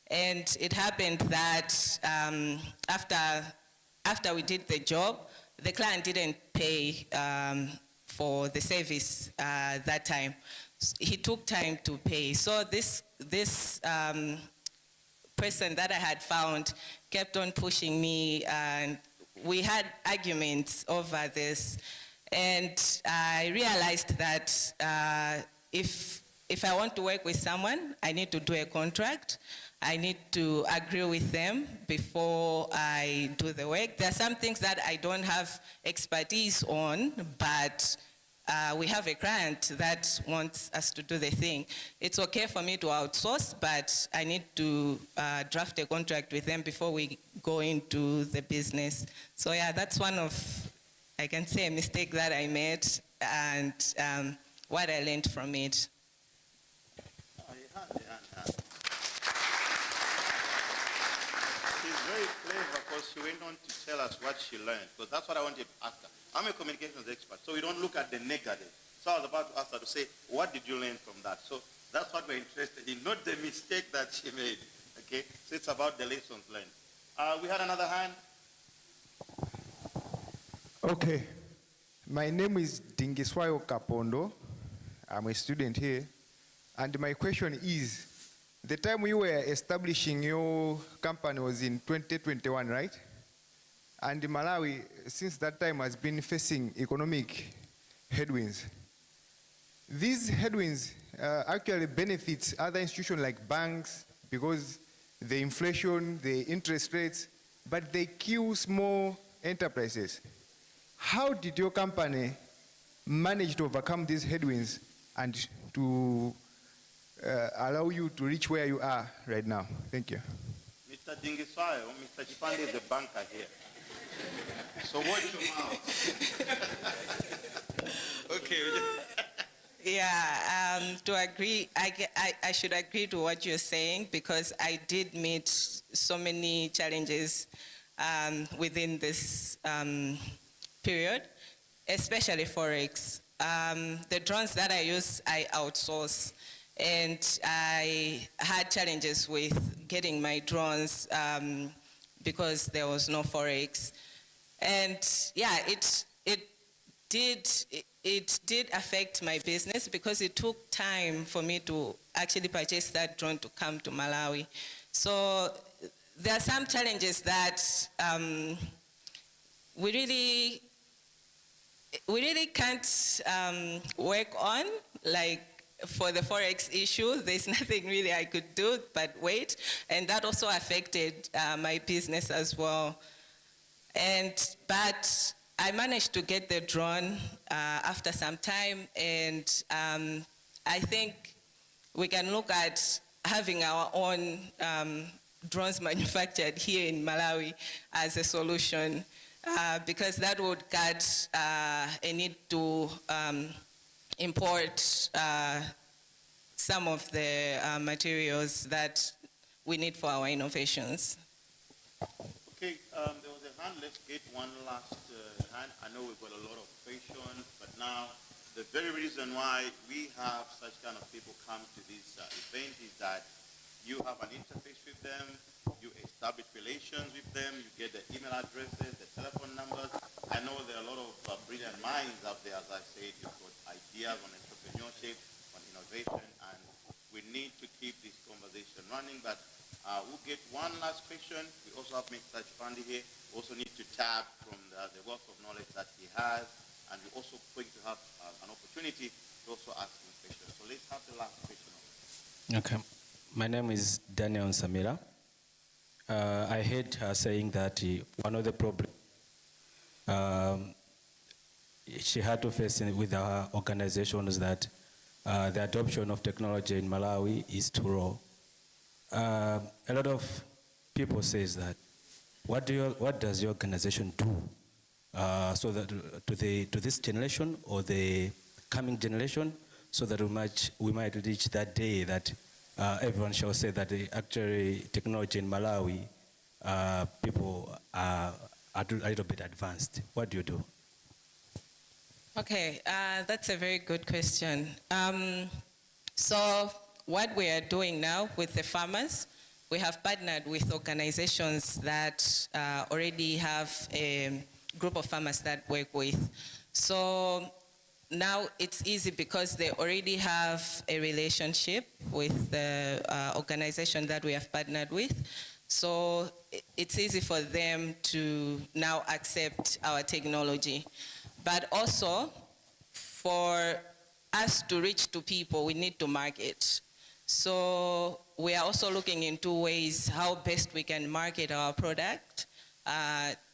And it happened that after we did the job, the client didn't pay for the service that time. He took time to pay. So this person that I had found kept on pushing me, and we had arguments over this. And I realized that if I want to work with someone, I need to do a contract. I need to agree with them before I do the work. There are some things that I don't have expertise on, but we have a client that wants us to do the thing. It's okay for me to outsource, but I need to draft a contract with them before we go into the business. So yeah, that's one of, I can say, a mistake that I made and what I learned from it. She's very clever because she went on to tell us what she learned, because that's what I wanted to ask her. I'm a communications expert, so we don't look at the negative. So I was about to ask her to say, what did you learn from that? So that's what we're interested in, not the mistake that she made, okay? So it's about the lessons learned. We had another hand. Okay. My name is Dingiswayo Kapondo. I'm a student here. And my question is, the time you were establishing your company was in 2021, right? And Malawi, since that time, has been facing economic headwinds. These headwinds actually benefit other institutions like banks because the inflation, the interest rates, but they kill small enterprises. How did your company manage to overcome these headwinds and to allow you to reach where you are right now? Thank you. Mr. Dingiswayo, Mr. Chipande is a banker here. So watch your mouth. Okay. Yeah, to agree, I should agree to what you're saying because I did meet so many challenges within this period, especially Forex. The drones that I use, I outsource. And I had challenges with getting my drones because there was no Forex. And yeah, it did affect my business because it took time for me to actually purchase that drone to come to Malawi. So there are some challenges that we really can't work on, like for the Forex issue, there's nothing really I could do but wait. And that also affected my business as well. But I managed to get the drone after some time, and I think we can look at having our own drones manufactured here in Malawi as a solution, because that would cut a need to import some of the materials that we need for our innovations. Okay, there was a hand. Let's get one last hand. I know we've got a lot of questions, but now the very reason why we have such kind of people come to this event is that you have an interface with them, you establish relations with them, you get the email addresses, the telephone numbers. I know there are a lot of brilliant minds out there, as I said. You've got ideas on entrepreneurship, on innovation, and we need to keep this conversation running. But we'll get one last question. We also have Mr. Chipande here. We also need to tap from the wealth of knowledge that he has, and we're also going to have an opportunity to also ask him questions. So let's have the last question. Okay. My name is Daniel Samira. I heard her saying that one of the problems she had to face with our organization is that the adoption of technology in Malawi is too raw. A lot of people says that. What does your organization do so that to this generation or the coming generation, so that we might reach that day that everyone shall say that actually technology in Malawi, people are a little bit advanced. What do you do? Okay, that's a very good question. So what we are doing now with the farmers, we have partnered with organizations that already have a group of farmers that work with. So now it's easy because they already have a relationship with the organization that we have partnered with. So it's easy for them to now accept our technology. But also, for us to reach to people, we need to market. So we are also looking into ways how best we can market our product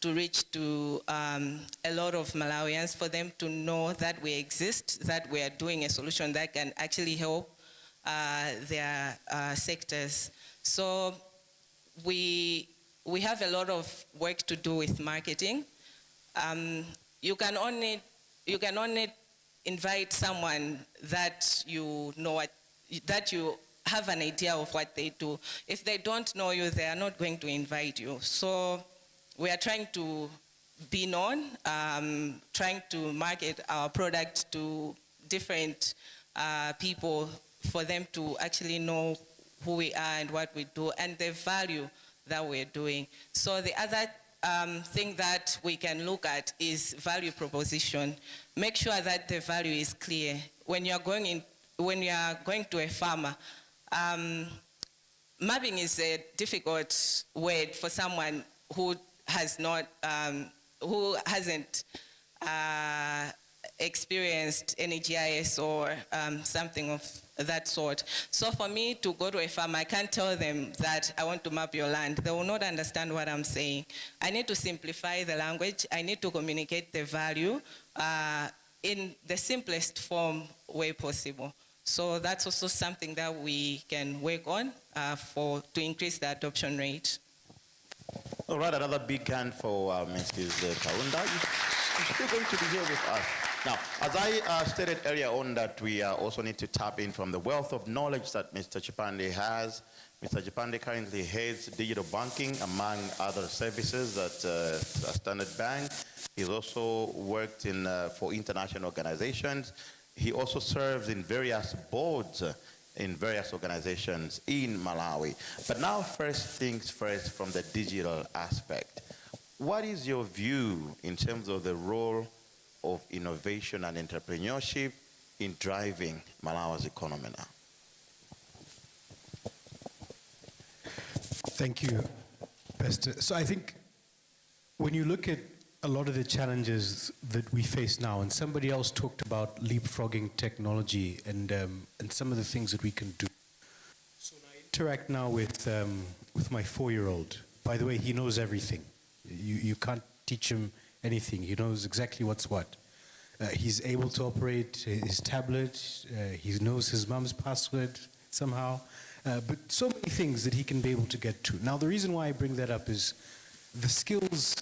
to reach to a lot of Malawians, for them to know that we exist, that we are doing a solution that can actually help their sectors. So we have a lot of work to do with marketing. You can only invite someone that you know that you have an idea of what they do. If they don't know you, they are not going to invite you. So we are trying to be known, trying to market our product to different people, for them to actually know who we are and what we do and the value that we're doing. So the other thing that we can look at is value proposition. Make sure that the value is clear. When you are going to a farmer, mapping is a difficult word for someone who hasn't experienced any GIS or something of that sort. So for me to go to a farm, I can't tell them that I want to map your land. They will not understand what I'm saying. I need to simplify the language. I need to communicate the value in the simplest form way possible. So that's also something that we can work on to increase the adoption rate. All right, another big hand for Mrs. Kaunda. She's still going to be here with us. Now, as I stated earlier on, that we also need to tap in from the wealth of knowledge that Mr. Chipande has. Mr. Chipande currently heads digital banking, among other services at Standard Bank. He's also worked for international organizations. He also serves in various boards in various organizations in Malawi. But now, first things first, from the digital aspect. What is your view in terms of the role of innovation and entrepreneurship in driving Malawi's economy now? Thank you, Pastor. So I think when you look at a lot of the challenges that we face now, and somebody else talked about leapfrogging technology and some of the things that we can do. So when I interact now with my 4-year-old, by the way, he knows everything. You can't teach him anything. He knows exactly what's what. He's able to operate his tablet. He knows his mom's password somehow. But so many things that he can be able to get to. Now, the reason why I bring that up is the skills,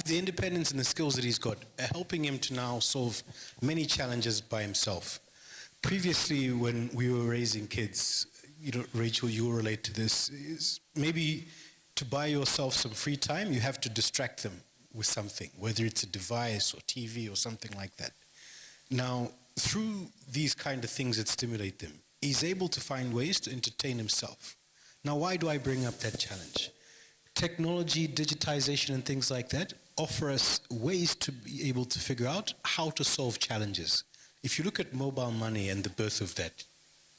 the independence and the skills that he's got are helping him to now solve many challenges by himself. Previously, when we were raising kids, Rachel, you will relate to this, is maybe to buy yourself some free time, you have to distract them with something, whether it's a device or TV or something like that. Now, through these kind of things that stimulate them, he's able to find ways to entertain himself. Now, why do I bring up that challenge? Technology, digitization, and things like that offer us ways to be able to figure out how to solve challenges. If you look at mobile money and the birth of that,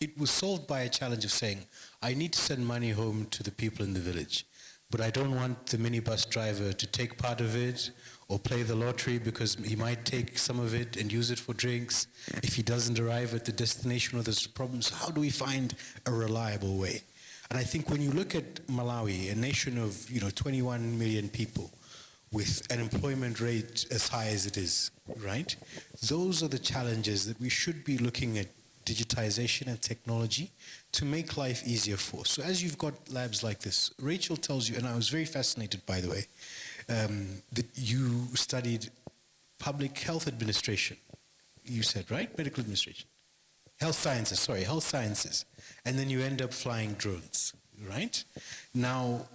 it was solved by a challenge of saying, I need to send money home to the people in the village, but I don't want the minibus driver to take part of it or play the lottery because he might take some of it and use it for drinks if he doesn't arrive at the destination or there's problems. How do we find a reliable way? And I think when you look at Malawi, a nation of 21 million people with an employment rate as high as it is, right? Those are the challenges that we should be looking at digitization and technology to make life easier for. So as you've got labs like this, Rachel tells you, and I was very fascinated, by the way, that you studied public health administration. You said, right? Medical administration. Health sciences. And then you end up flying drones, right? Now,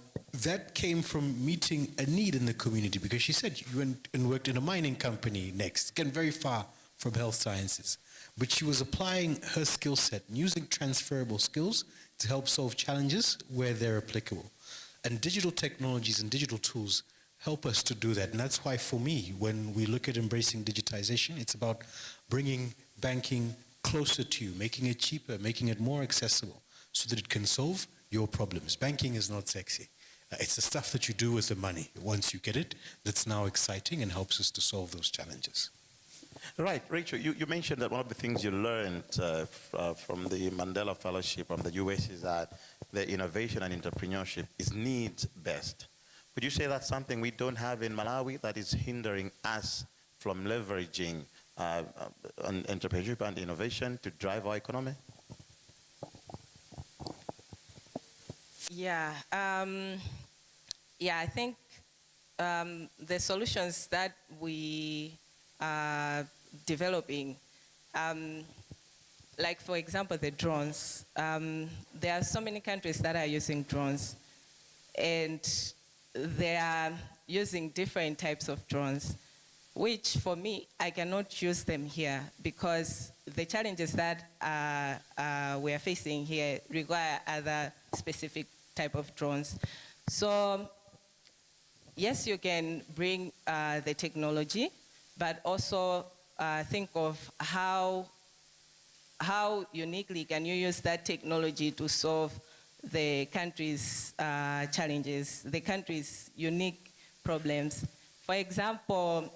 that came from meeting a need in the community, because she said you went and worked in a mining company next, getting very far from health sciences. But she was applying her skill set and using transferable skills to help solve challenges where they're applicable. And digital technologies and digital tools help us to do that. And that's why, for me, when we look at embracing digitization, it's about bringing banking closer to you, making it cheaper, making it more accessible so that it can solve your problems. Banking is not sexy. It's the stuff that you do with the money once you get it that's now exciting and helps us to solve those challenges. Right, Rachel, you mentioned that one of the things you learned from the Mandela Fellowship from the US is that the innovation and entrepreneurship is needs-based. Would you say that's something we don't have in Malawi that is hindering us from leveraging entrepreneurship and innovation to drive our economy? Yeah, I think the solutions that we are developing, like for example the drones, there are so many countries that are using drones, and they are using different types of drones, which for me, I cannot use them here because the challenges that we are facing here require other specific type of drones. So yes, you can bring the technology, but also think of how uniquely can you use that technology to solve the country's challenges, the country's unique problems. For example,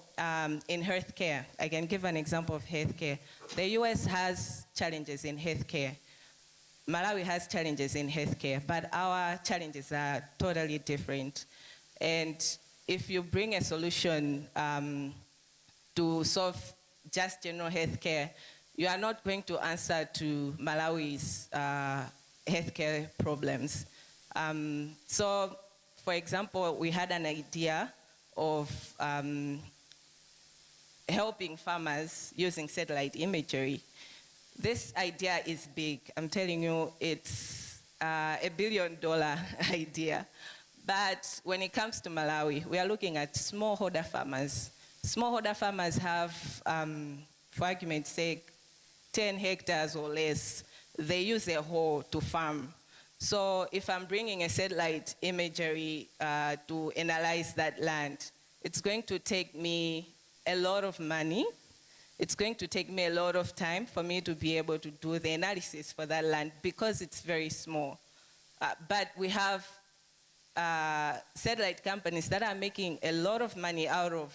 in healthcare, I can give an example of healthcare. The US has challenges in healthcare. Malawi has challenges in healthcare, but our challenges are totally different. And if you bring a solution to solve just general healthcare, you are not going to answer to Malawi's healthcare problems. So, for example, we had an idea of helping farmers using satellite imagery. This idea is big. I'm telling you, it's a $1 billion idea. But when it comes to Malawi, we are looking at smallholder farmers. Smallholder farmers have, for argument's sake, 10 hectares or less. They use a hoe to farm. So if I'm bringing a satellite imagery to analyze that land, it's going to take me a lot of money. It's going to take me a lot of time for me to be able to do the analysis for that land because it's very small. But we have satellite companies that are making a lot of money out of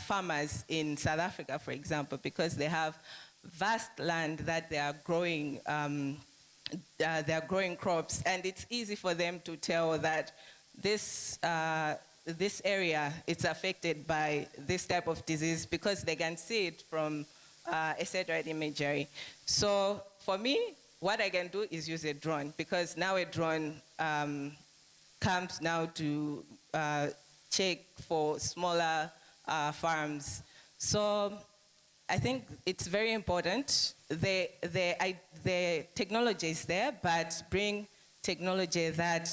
farmers in South Africa, for example, because they have vast land that they are growing crops, and it's easy for them to tell that this area it's affected by this type of disease because they can see it from a satellite imagery. So for me, what I can do is use a drone because now a drone comes now to check for smaller farms. So I think it's very important. The technology is there, but bring technology that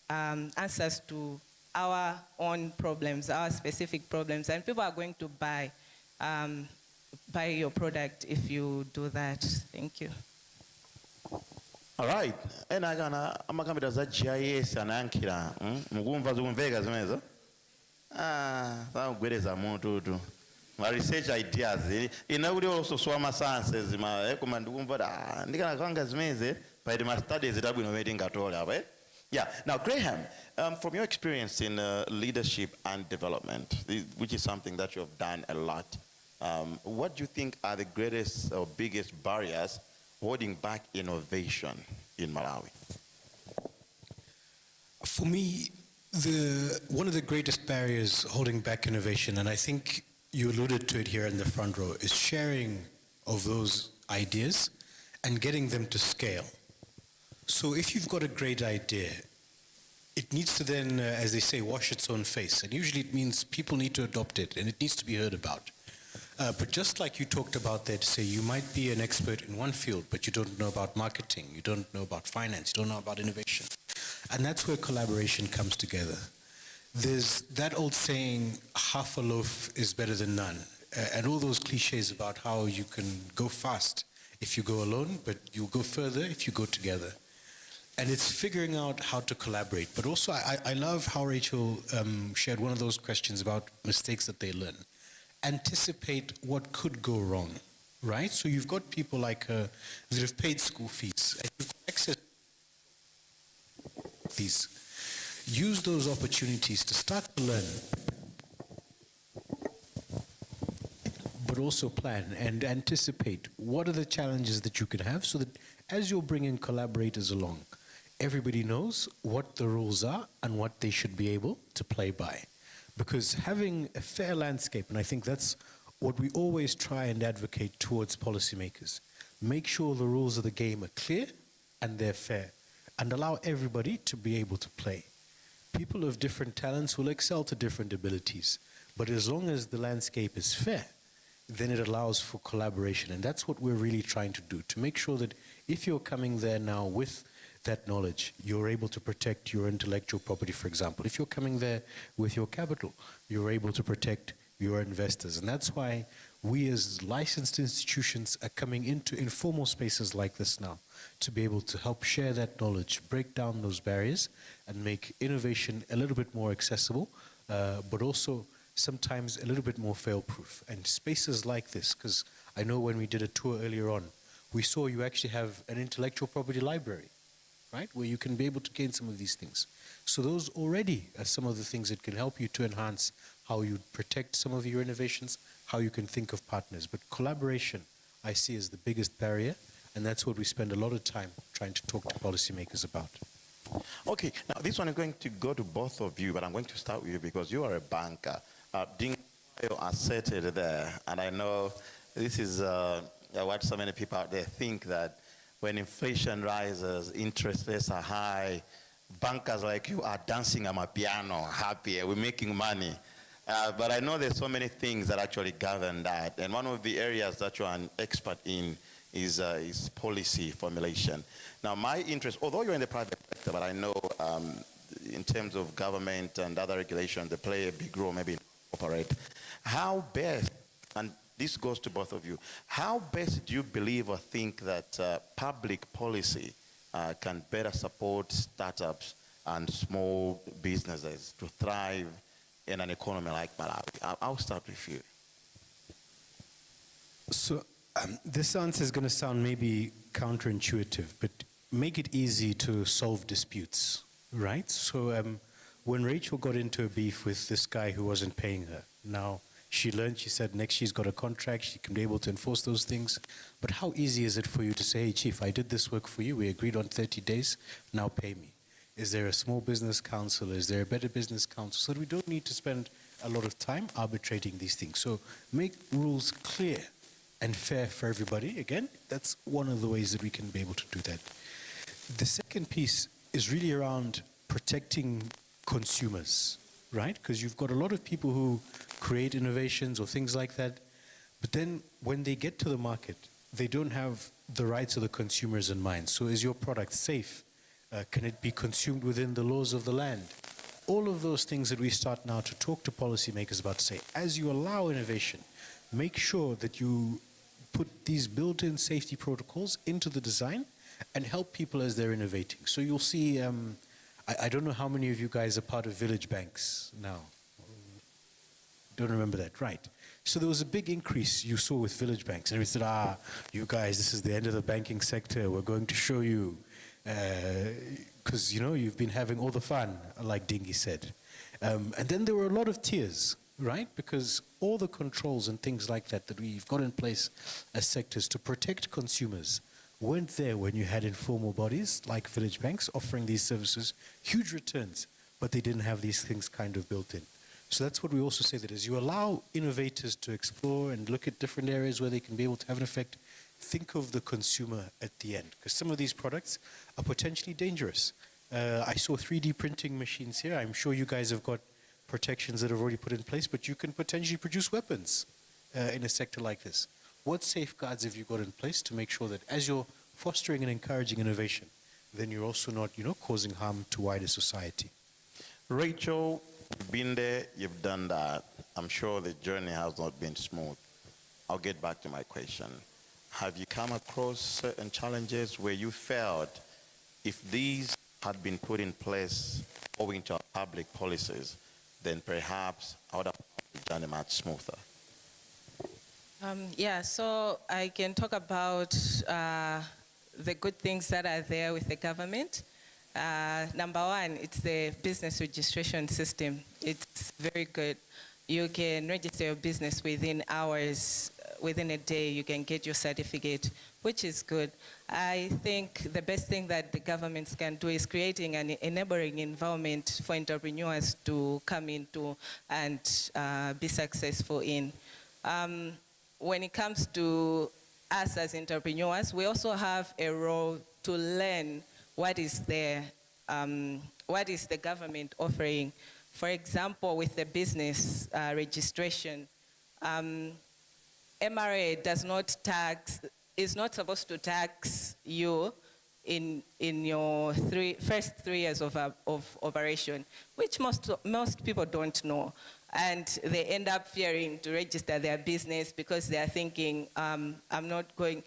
answers to our own problems, our specific problems, and people are going to buy your product if you do that. Thank you. All right. Ena kana amakambira za GIS anayankhira mukumva zikumveka zimenezo zakugwereza mututu ma research ideas ina kuti also swama sciences kuma ndikumva ndikanakanga zimeze but ma studies tabwino meti ngatola apa. Yeah. Now, Graham, from your experience in leadership and development, which is something that you have done a lot, what do you think are the greatest or biggest barriers holding back innovation in Malawi? For me, one of the greatest barriers holding back innovation, and I think you alluded to it here in the front row, is sharing of those ideas and getting them to scale. So if you've got a great idea, it needs to then, as they say, wash its own face. And usually it means people need to adopt it and it needs to be heard about. But just like you talked about there to say you might be an expert in one field, but you don't know about marketing, you don't know about finance, you don't know about innovation. And that's where collaboration comes together. There's that old saying, half a loaf is better than none. And all those cliches about how you can go fast if you go alone, but you'll go further if you go together. And it's figuring out how to collaborate. But also, I love how Rachel shared one of those questions about mistakes that they learn. Anticipate what could go wrong, right? So you've got people like that have paid school fees, and you've got access to these. Use those opportunities to start to learn. But but also plan and anticipate what are the challenges that you can have so that as you're bringing collaborators along, everybody knows what the rules are and what they should be able to play by. Because having a fair landscape, and I think that's what we always try and advocate towards policymakers, make sure the rules of the game are clear and they're fair, and allow everybody to be able to play. People of different talents will excel to different abilities, but as long as the landscape is fair, then it allows for collaboration. And that's what we're really trying to do, to make sure that if you're coming there now with that knowledge, you're able to protect your intellectual property, for example. If you're coming there with your capital, you're able to protect your investors. And that's why we as licensed institutions are coming into informal spaces like this now to be able to help share that knowledge, break down those barriers, and make innovation a little bit more accessible, but also sometimes a little bit more fail-proof. And spaces like this, because I know when we did a tour earlier on, we saw you actually have an intellectual property library, right, where you can be able to gain some of these things. So those already are some of the things that can help you to enhance how you protect some of your innovations, how you can think of partners. But collaboration, I see as the biggest barrier, and that's what we spend a lot of time trying to talk to policymakers about. Okay, now this one is going to go to both of you, but I'm going to start with you because you are a banker. Dingo asserted there, and I know this is what so many people out there think, that when inflation rises, interest rates are high, bankers like you are dancing on a piano, happy, we're making money. But I know there's so many things that actually govern that, and one of the areas that you're an expert in is policy formulation. Now, my interest, although you're in the private sector, but I know in terms of government and other regulations, they play a big role, maybe in corporate. How best, and this goes to both of you, how best do you believe or think that public policy can better support startups and small businesses to thrive in an economy like Malawi? I'll start with you. So this answer is going to sound maybe counterintuitive, but make it easy to solve disputes, right? So when Rachel got into a beef with this guy who wasn't paying her, now she learned, she said next she's got a contract, she can be able to enforce those things. But how easy is it for you to say, hey, Chief, I did this work for you, we agreed on 30 days, now pay me? Is there a small business council? Is there a better business council? So that we don't need to spend a lot of time arbitrating these things. So make rules clear and fair for everybody. Again, that's one of the ways that we can be able to do that. The second piece is really around protecting consumers, right? Because you've got a lot of people who create innovations or things like that, but then when they get to the market, they don't have the rights of the consumers in mind. So is your product safe? Can it be consumed within the laws of the land? All of those things that we start now to talk to policymakers about, to say, as you allow innovation, make sure that you put these built-in safety protocols into the design and help people as they're innovating. So you'll see, I don't know how many of you guys are part of village banks now. Don't remember that, right? So there was a big increase you saw with village banks. And we said, you guys, this is the end of the banking sector. We're going to show you. Because, you know, you've been having all the fun, like Dingy said. And then there were a lot of tears, right? Because all the controls and things like that that we've got in place as sectors to protect consumers weren't there when you had informal bodies like village banks offering these services, huge returns, but they didn't have these things kind of built in. So that's what we also say, that as you allow innovators to explore and look at different areas where they can be able to have an effect, think of the consumer at the end, because some of these products are potentially dangerous. I saw 3D printing machines here. I'm sure you guys have got protections that are already put in place, but you can potentially produce weapons in a sector like this. What safeguards have you got in place to make sure that as you're fostering and encouraging innovation, then you're also not, causing harm to wider society? Rachel, you've been there, you've done that. I'm sure the journey has not been smooth. I'll get back to my question. Have you come across certain challenges where you felt if these had been put in place owing to our public policies, then perhaps I would have found the journey much smoother? Yeah, so I can talk about the good things that are there with the government. Number one, it's the business registration system. It's very good. You can register your business within hours within a day you can get your certificate, which is good. I think the best thing that the governments can do is creating an enabling environment for entrepreneurs to come into and be successful in. When it comes to us as entrepreneurs, we also have a role to learn what is there, what is the government offering. For example, with the business registration, MRA does not tax, is not supposed to tax you in your first 3 years of operation, which most people don't know. And they end up fearing to register their business because they are thinking, I'm going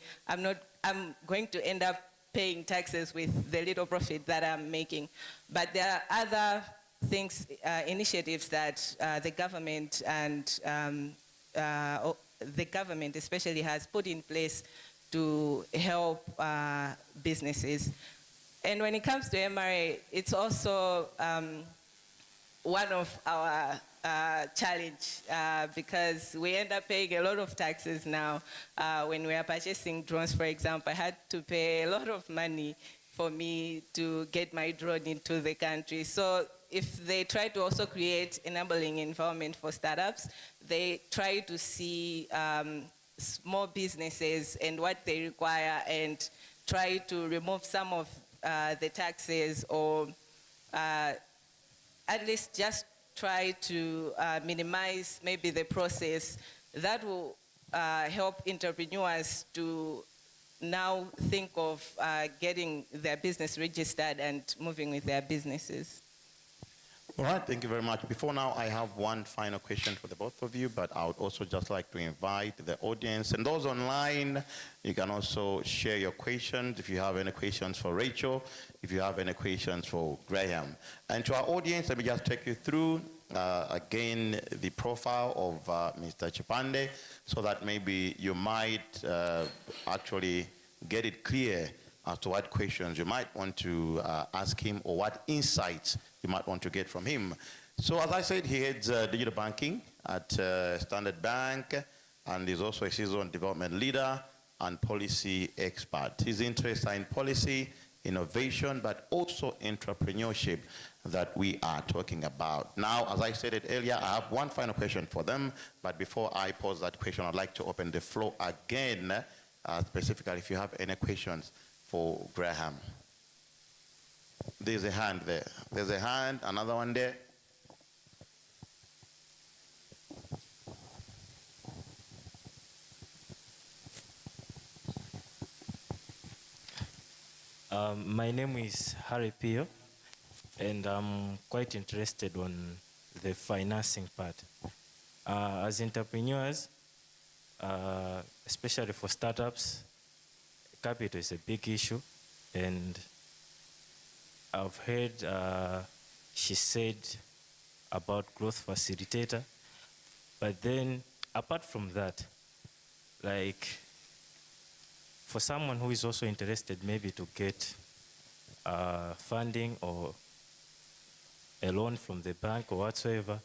to end up paying taxes with the little profit that I'm making. But there are other things, initiatives that the government and the government especially has put in place to help businesses. And when it comes to MRA, it's also one of our challenge because we end up paying a lot of taxes now. When we are purchasing drones, for example, I had to pay a lot of money for me to get my drone into the country. So if they try to also create enabling environment for startups, they try to see small businesses and what they require and try to remove some of the taxes, or at least just try to minimize maybe the process. That will help entrepreneurs to now think of getting their business registered and moving with their businesses. All right, thank you very much. Before now, I have one final question for the both of you, but I would also just like to invite the audience and those online, you can also share your questions if you have any questions for Rachel, if you have any questions for Graham. And to our audience, let me just take you through again the profile of Mr. Chipande, so that maybe you might actually get it clear as to what questions you might want to ask him or what insights you might want to get from him. So as I said, he heads digital banking at Standard Bank, and is also a seasoned development leader and policy expert. His interests are in policy, innovation, but also entrepreneurship that we are talking about. Now, as I said it earlier, I have one final question for them, but before I pose that question, I'd like to open the floor again, specifically if you have any questions for Graham. There's a hand there. There's a hand, another one there. My name is Harry Pio, and I'm quite interested on the financing part. As entrepreneurs, especially for startups, capital is a big issue, and I've heard she said about growth facilitator, but then apart from that, like for someone who is also interested maybe to get funding or a loan from the bank or whatsoever,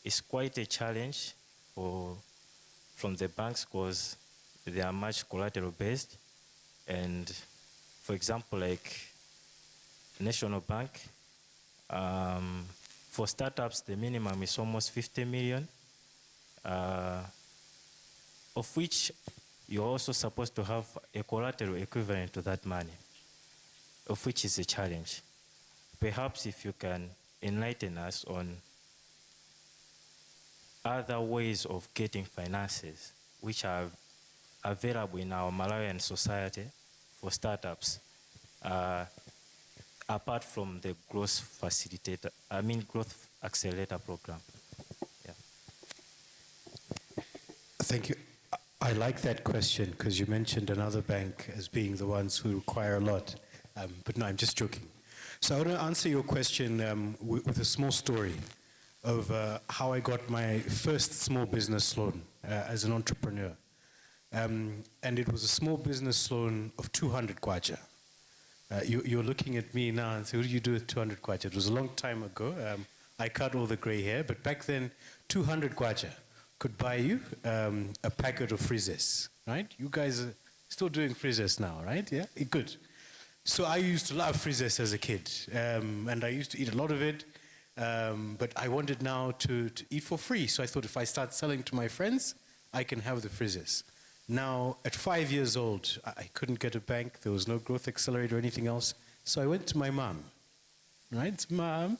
it's quite a challenge from the banks because they are much collateral based. And for example, like National Bank, for startups, the minimum is almost 50 million, of which you're also supposed to have a collateral equivalent to that money, of which is a challenge. Perhaps if you can enlighten us on other ways of getting finances which are available in our Malawian society for startups, apart from the growth accelerator program. Yeah. Thank you. I like that question because you mentioned another bank as being the ones who require a lot. But no, I'm just joking. So I want to answer your question with a small story of how I got my first small business loan as an entrepreneur. And it was a small business loan of 200 kwacha. You're looking at me now and say, what do you do with 200 kwacha? It was a long time ago. I cut all the gray hair, but back then, 200 kwacha could buy you a packet of frizzes, right? You guys are still doing frizzes now, right? Yeah, good. So I used to love frizzes as a kid, and I used to eat a lot of it, but I wanted now to eat for free. So I thought if I start selling to my friends, I can have the frizzes. Now, at 5 years old, I couldn't get a bank. There was no growth accelerator or anything else. So I went to my mom, right? Mom,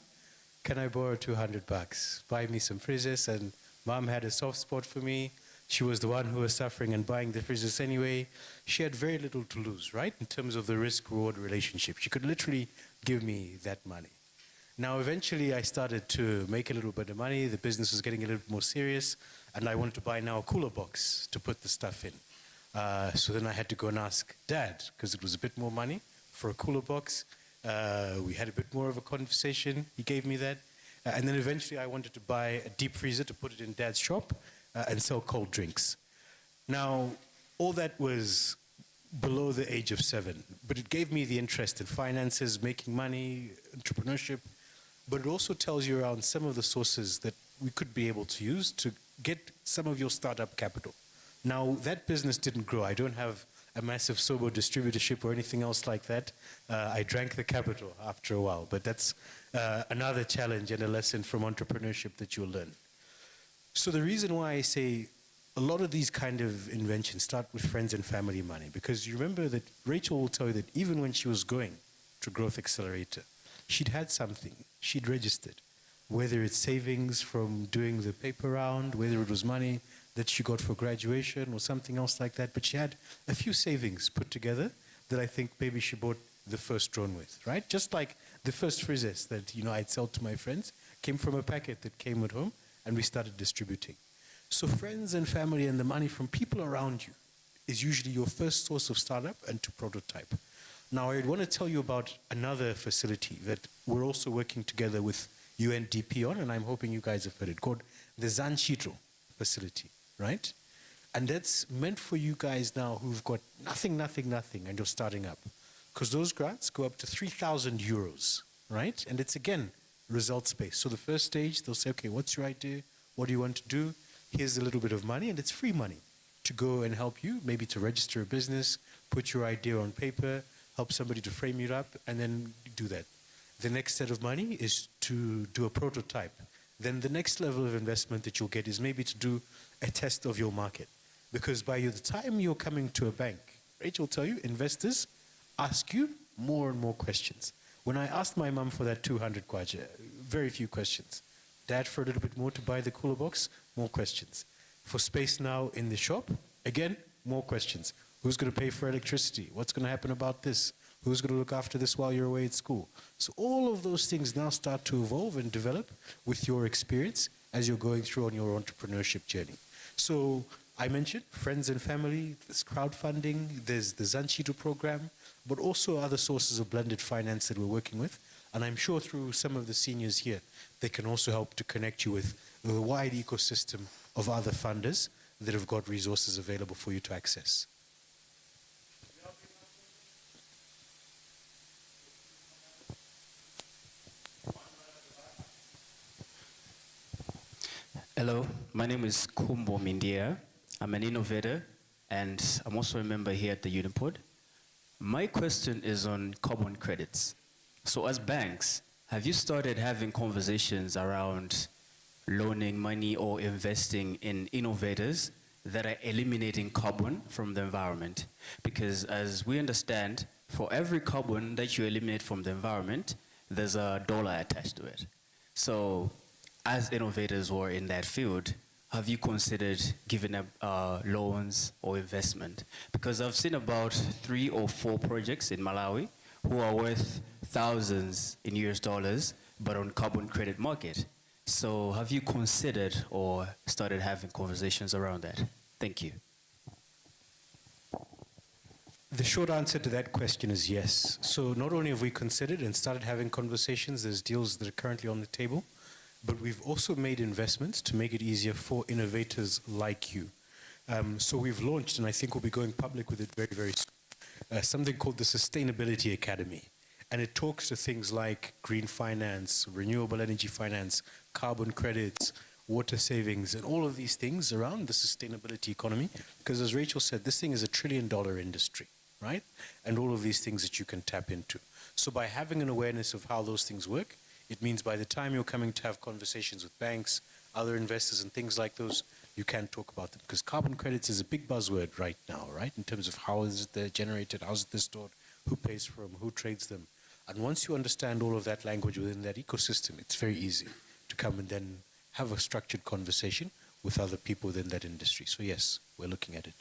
can I borrow $200? Buy me some frizzes. And mom had a soft spot for me. She was the one who was suffering and buying the frizzes anyway. She had very little to lose, right, in terms of the risk-reward relationship. She could literally give me that money. Now, eventually, I started to make a little bit of money. The business was getting a little bit more serious, and I wanted to buy now a cooler box to put the stuff in. So then I had to go and ask Dad, because it was a bit more money for a cooler box. We had a bit more of a conversation. He gave me that. And then eventually I wanted to buy a deep freezer to put it in Dad's shop and sell cold drinks. Now, all that was below the age of 7, but it gave me the interest in finances, making money, entrepreneurship, but it also tells you around some of the sources that we could be able to use to get some of your startup capital. Now, that business didn't grow. I don't have a massive Sobo distributorship or anything else like that. I drank the capital after a while, but that's another challenge and a lesson from entrepreneurship that you'll learn. So the reason why I say a lot of these kind of inventions start with friends and family money, because you remember that Rachel will tell you that even when she was going to Growth Accelerator, she'd had something, she'd registered, whether it's savings from doing the paper round, whether it was money that she got for graduation or something else like that, but she had a few savings put together that I think maybe she bought the first drone with, right? Just like the first frizzes that, I'd sell to my friends came from a packet that came at home, and we started distributing. So friends and family and the money from people around you is usually your first source of startup and to prototype. Now, I want to tell you about another facility that we're also working together with UNDP on, and I'm hoping you guys have heard it, called the Zanchito facility, right? And that's meant for you guys now who've got nothing, and you're starting up. Because those grants go up to 3,000 euros, right? And it's, again, results-based. So the first stage, they'll say, okay, what's your idea? What do you want to do? Here's a little bit of money, and it's free money to go and help you, maybe to register a business, put your idea on paper, help somebody to frame it up, and then do that. The next set of money is to do a prototype. Then the next level of investment that you'll get is maybe to do a test of your market. Because by the time you're coming to a bank, Rachel will tell you, investors ask you more and more questions. When I asked my mum for that 200 kwacha, very few questions. Dad for a little bit more to buy the cooler box, more questions. For space now in the shop, again, more questions. Who's going to pay for electricity? What's going to happen about this? Who's going to look after this while you're away at school? So all of those things now start to evolve and develop with your experience as you're going through on your entrepreneurship journey. So I mentioned friends and family, there's crowdfunding, there's the Zanchito program, but also other sources of blended finance that we're working with. And I'm sure through some of the seniors here, they can also help to connect you with the wide ecosystem of other funders that have got resources available for you to access. Hello, my name is Kumbo Mindia. I'm an innovator, and I'm also a member here at the UniPod. My question is on carbon credits. So as banks, have you started having conversations around loaning money or investing in innovators that are eliminating carbon from the environment? Because as we understand, for every carbon that you eliminate from the environment, there's a dollar attached to it. So as innovators who are in that field, have you considered giving up loans or investment? Because I've seen about 3 or 4 projects in Malawi who are worth thousands in US dollars, but on carbon credit market. So have you considered or started having conversations around that? Thank you. The short answer to that question is yes. So not only have we considered and started having conversations, there's deals that are currently on the table, but we've also made investments to make it easier for innovators like you. So we've launched, and I think we'll be going public with it very, very soon, something called the Sustainability Academy. And it talks to things like green finance, renewable energy finance, carbon credits, water savings, and all of these things around the sustainability economy. Because as Rachel said, this thing is $1 trillion industry, right? And all of these things that you can tap into. So by having an awareness of how those things work, it means by the time you're coming to have conversations with banks, other investors and things like those, you can talk about them. Because carbon credits is a big buzzword right now, right? In terms of how is it generated, how is it stored, who pays for them, who trades them. And once you understand all of that language within that ecosystem, it's very easy to come and then have a structured conversation with other people within that industry. So yes, we're looking at it.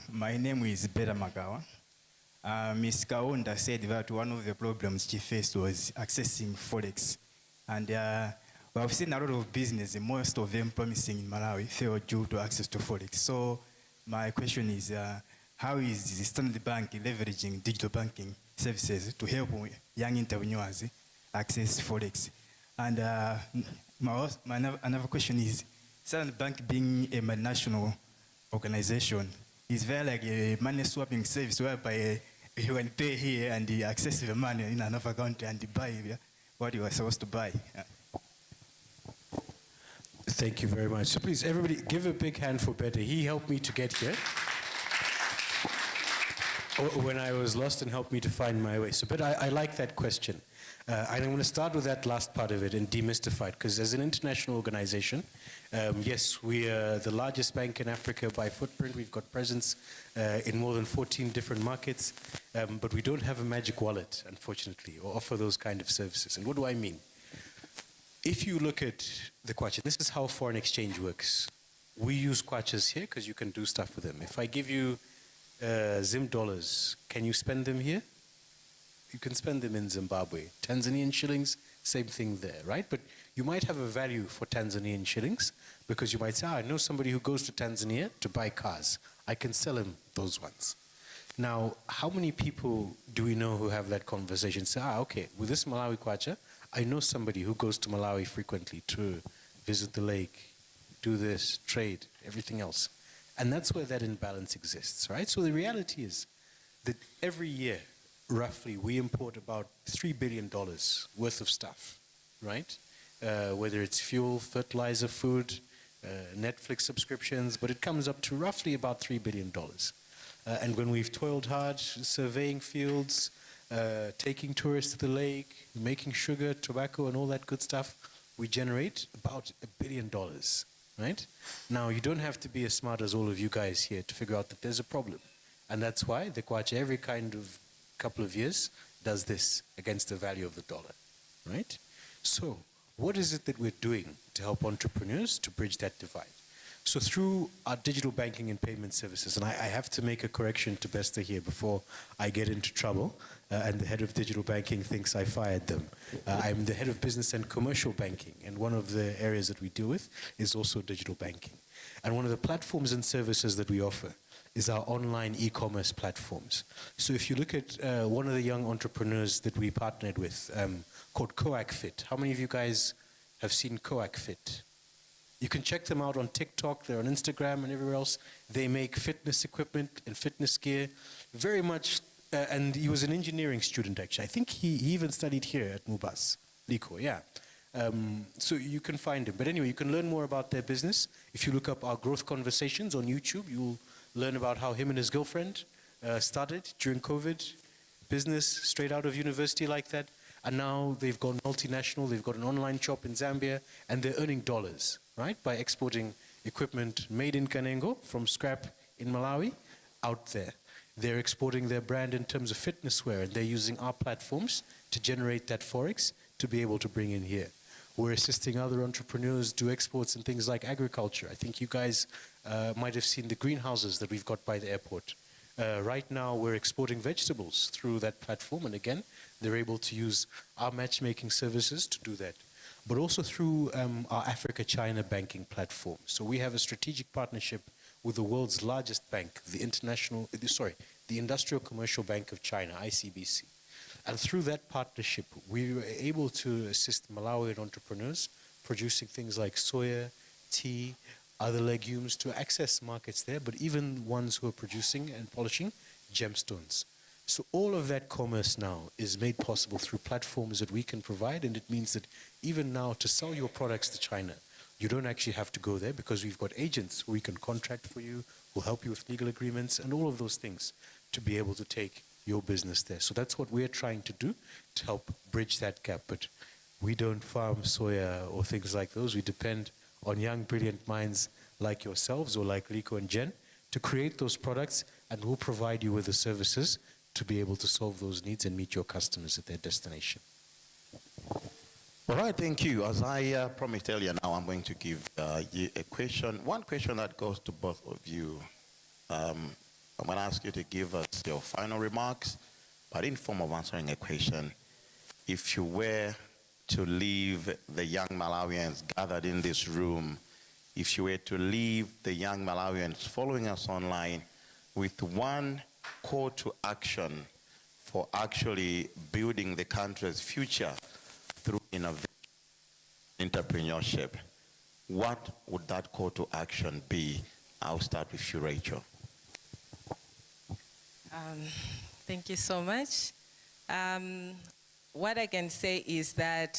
My name is Bera Magawa. Ms. Kaunda said that one of the problems she faced was accessing Forex. And we have seen a lot of business, most of them promising in Malawi, fail due to access to Forex. So my question is, how is the Standard Bank leveraging digital banking services to help young entrepreneurs access Forex? And another question is, Standard Bank being a national organization, is there like a money swapping service whereby you can pay here and you access the money in another country and buy what you are supposed to buy? Thank you very much. So please, everybody, give a big hand for Beta. He helped me to get here when I was lost and helped me to find my way. So, but I like that question. I'm going to start with that last part of it and demystify it, because as an international organization, yes, we are the largest bank in Africa by footprint. We've got presence in more than 14 different markets, but we don't have a magic wallet, unfortunately, or offer those kind of services. And what do I mean? If you look at the kwacha, this is how foreign exchange works. We use kwachas here because you can do stuff with them. If I give you Zim dollars, can you spend them here? You can spend them in Zimbabwe. Tanzanian shillings, same thing there, right? But you might have a value for Tanzanian shillings because you might say, I know somebody who goes to Tanzania to buy cars. I can sell him those ones. Now, how many people do we know who have that conversation? Say, okay, with this Malawi kwacha, I know somebody who goes to Malawi frequently to visit the lake, do this, trade, everything else. And that's where that imbalance exists, right? So the reality is that every year, roughly, we import about $3 billion worth of stuff, right? Whether it's fuel, fertilizer, food, Netflix subscriptions, but it comes up to roughly about $3 billion. And when we've toiled hard, surveying fields, taking tourists to the lake, making sugar, tobacco, and all that good stuff, we generate about $1 billion, right? Now, you don't have to be as smart as all of you guys here to figure out that there's a problem. And that's why the kwacha every kind of couple of years does this against the value of the dollar, right? So what is it that we're doing to help entrepreneurs to bridge that divide? So through our digital banking and payment services, and I have to make a correction to Besta here before I get into trouble, and the head of digital banking thinks I fired them. I'm the head of business and commercial banking, and one of the areas that we deal with is also digital banking. And one of the platforms and services that we offer is our online e-commerce platforms. So if you look at one of the young entrepreneurs that we partnered with called CoacFit. How many of you guys have seen CoacFit? You can check them out on TikTok, they're on Instagram and everywhere else. They make fitness equipment and fitness gear, very much, and he was an engineering student actually. I think he even studied here at MUBAS, Liko, yeah. So you can find him. But anyway, you can learn more about their business. If you look up our growth conversations on YouTube, you'll learn about how him and his girlfriend started during COVID, business straight out of university like that. And now they've gone multinational, they've got an online shop in Zambia, and they're earning dollars, right? By exporting equipment made in Kanengo from scrap in Malawi out there. They're exporting their brand in terms of fitness wear, and they're using our platforms to generate that Forex to be able to bring in here. We're assisting other entrepreneurs do exports in things like agriculture. I think you guys might have seen the greenhouses that we've got by the airport. Right now, we're exporting vegetables through that platform, and again, they're able to use our matchmaking services to do that. But also through our Africa-China banking platform. So we have a strategic partnership with the world's largest bank, the Industrial Commercial Bank of China, ICBC. And through that partnership, we were able to assist Malawian entrepreneurs producing things like soya, tea, other legumes to access markets there, but even ones who are producing and polishing gemstones. So all of that commerce now is made possible through platforms that we can provide, and it means that even now to sell your products to China, you don't actually have to go there because we've got agents who we can contract for you, who help you with legal agreements and all of those things to be able to take your business there. So that's what we're trying to do to help bridge that gap. But we don't farm soya or things like those. We depend on young, brilliant minds like yourselves or like Rico and Jen to create those products, and we'll provide you with the services to be able to solve those needs and meet your customers at their destination. All right, thank you. As I promised earlier, now I'm going to give you a question. One question that goes to both of you. I'm going to ask you to give us your final remarks, but in form of answering a question. If you were to leave the young Malawians gathered in this room, if you were to leave the young Malawians following us online with one call to action for actually building the country's future through innovation, entrepreneurship, what would that call to action be? I'll start with you, Rachel. Thank you so much. What I can say is that